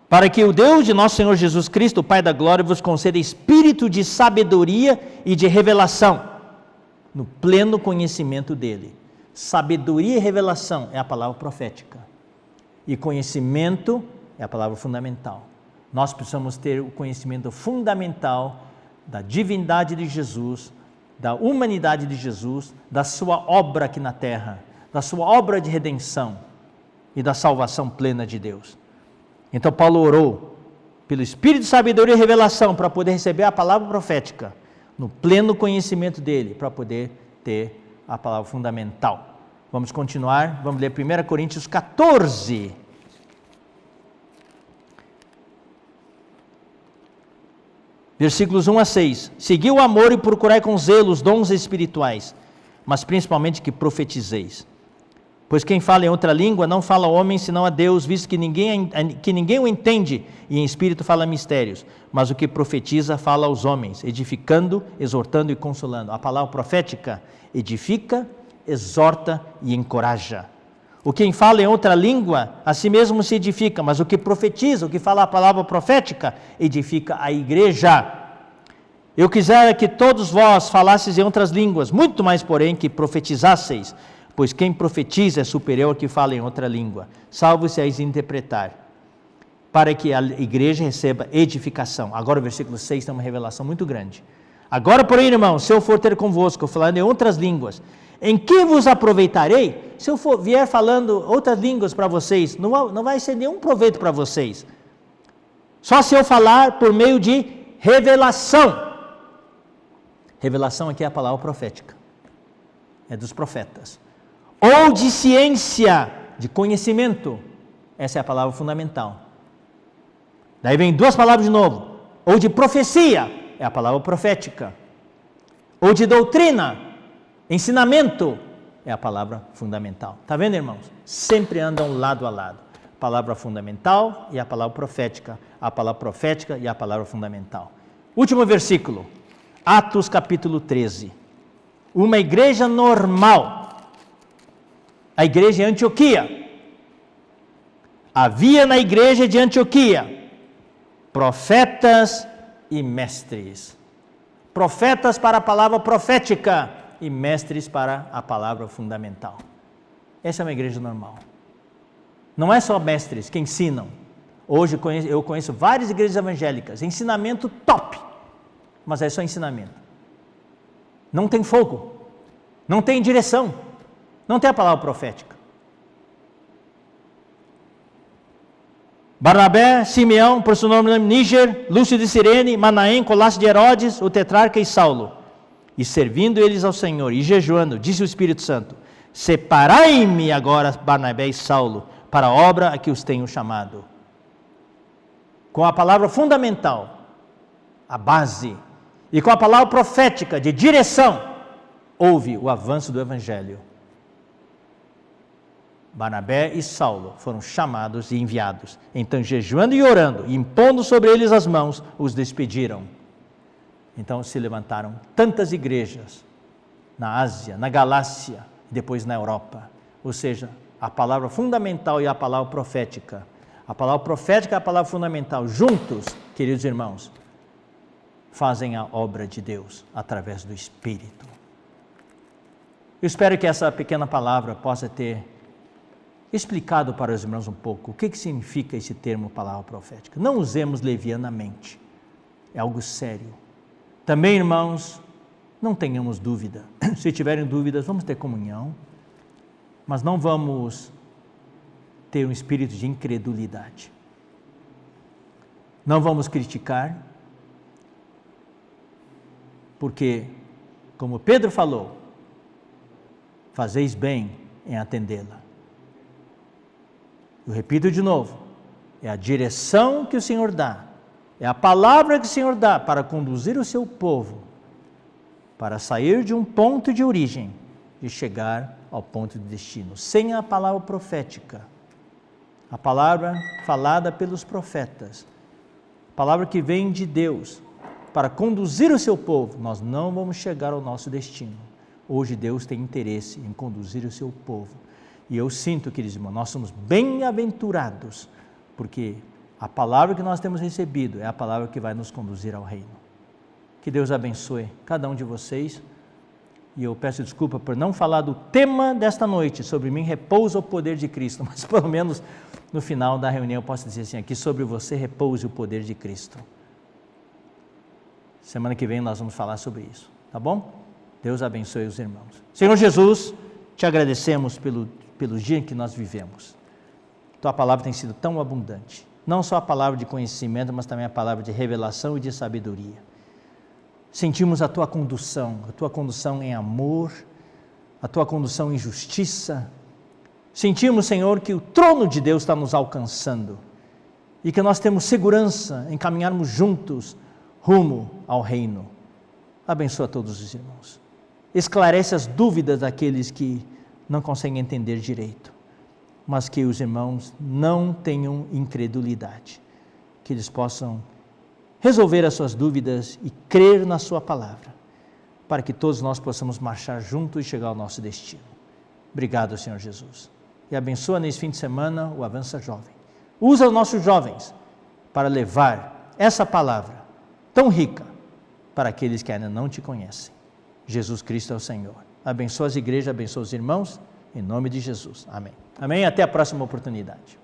Para que o Deus de nosso Senhor Jesus Cristo, o Pai da glória, vos conceda espírito de sabedoria e de revelação, no pleno conhecimento dele. Sabedoria e revelação é a palavra profética, e conhecimento é a palavra fundamental. Nós precisamos ter o conhecimento fundamental da divindade de Jesus, da humanidade de Jesus, da sua obra aqui na terra, da sua obra de redenção e da salvação plena de Deus. Então Paulo orou pelo Espírito de sabedoria e revelação para poder receber a palavra profética, no pleno conhecimento dele, para poder ter a palavra fundamental. Vamos continuar, vamos ler 1 Coríntios 14. Versículos 1 a 6. Segui o amor e procurai com zelo os dons espirituais, mas principalmente que profetizeis. Pois quem fala em outra língua não fala ao homem senão a Deus, visto que ninguém o entende, e em espírito fala mistérios. Mas o que profetiza fala aos homens, edificando, exortando e consolando. A palavra profética edifica, exorta e encoraja. O quem fala em outra língua, a si mesmo se edifica, mas o que profetiza, o que fala a palavra profética, edifica a igreja. Eu quisera que todos vós falasseis em outras línguas, muito mais porém que profetizasseis, pois quem profetiza é superior ao que fala em outra língua, salvo se a interpretar, para que a igreja receba edificação. Agora o versículo 6 tem uma revelação muito grande. Agora, porém, irmãos, se eu for ter convosco, falando em outras línguas, em que vos aproveitarei? Se eu vier falando outras línguas para vocês, não vai ser nenhum proveito para vocês. Só se eu falar por meio de revelação. Revelação aqui é a palavra profética. É dos profetas. Ou de ciência, de conhecimento. Essa é a palavra fundamental. Daí vem duas palavras de novo. Ou de profecia, é a palavra profética. Ou de doutrina, ensinamento, é a palavra fundamental. Está vendo, irmãos? Sempre andam lado a lado. A palavra fundamental e a palavra profética. A palavra profética e a palavra fundamental. Último versículo. Atos capítulo 13. Uma igreja normal. A igreja de Antioquia. Havia na igreja de Antioquia profetas e mestres. Profetas para a palavra profética e mestres para a palavra fundamental. Essa é uma igreja normal. Não é só mestres que ensinam. Hoje eu conheço várias igrejas evangélicas, ensinamento top, mas é só ensinamento. Não tem fogo, não tem direção, não tem a palavra profética. Barnabé, Simeão, por seu nome Níger, Lúcio de Cirene, Manaém, Colasso de Herodes, o tetrarca e Saulo. E servindo eles ao Senhor e jejuando, disse o Espírito Santo: separai-me agora Barnabé e Saulo para a obra a que os tenho chamado. Com a palavra fundamental, a base, e com a palavra profética de direção, houve o avanço do Evangelho. Barnabé e Saulo foram chamados e enviados. Então, jejuando e orando, e impondo sobre eles as mãos, os despediram. Então se levantaram tantas igrejas na Ásia, na Galácia, e depois na Europa. Ou seja, a palavra fundamental e a palavra profética. A palavra profética e a palavra fundamental, juntos, queridos irmãos, fazem a obra de Deus através do Espírito. Eu espero que essa pequena palavra possa ter explicado para os irmãos um pouco o que significa esse termo palavra profética. Não usemos levianamente, é algo sério. Também, irmãos, não tenhamos dúvida. Se tiverem dúvidas, vamos ter comunhão, mas não vamos ter um espírito de incredulidade. Não vamos criticar, porque, como Pedro falou, fazeis bem em atendê-la. Eu repito de novo, é a direção que o Senhor dá, é a palavra que o Senhor dá para conduzir o seu povo, para sair de um ponto de origem e chegar ao ponto de destino. Sem a palavra profética, a palavra falada pelos profetas, a palavra que vem de Deus para conduzir o seu povo, nós não vamos chegar ao nosso destino. Hoje Deus tem interesse em conduzir o seu povo. E eu sinto, queridos irmãos, nós somos bem-aventurados, porque a palavra que nós temos recebido é a palavra que vai nos conduzir ao reino. Que Deus abençoe cada um de vocês. E eu peço desculpa por não falar do tema desta noite, sobre mim repousa o poder de Cristo, mas pelo menos no final da reunião eu posso dizer assim, aqui sobre você repouse o poder de Cristo. Semana que vem nós vamos falar sobre isso, tá bom? Deus abençoe os irmãos. Senhor Jesus, te agradecemos pelo dia em que nós vivemos. Tua palavra tem sido tão abundante. Não só a palavra de conhecimento, mas também a palavra de revelação e de sabedoria. Sentimos a tua condução em amor, a tua condução em justiça. Sentimos, Senhor, que o trono de Deus está nos alcançando e que nós temos segurança em caminharmos juntos rumo ao reino. Abençoa todos os irmãos. Esclarece as dúvidas daqueles que não conseguem entender direito, mas que os irmãos não tenham incredulidade, que eles possam resolver as suas dúvidas e crer na sua palavra, para que todos nós possamos marchar juntos e chegar ao nosso destino. Obrigado, Senhor Jesus. E abençoa nesse fim de semana o Avança Jovem. Usa os nossos jovens para levar essa palavra tão rica para aqueles que ainda não te conhecem. Jesus Cristo é o Senhor. Abençoa as igrejas, abençoa os irmãos, em nome de Jesus. Amém. Amém. Até a próxima oportunidade.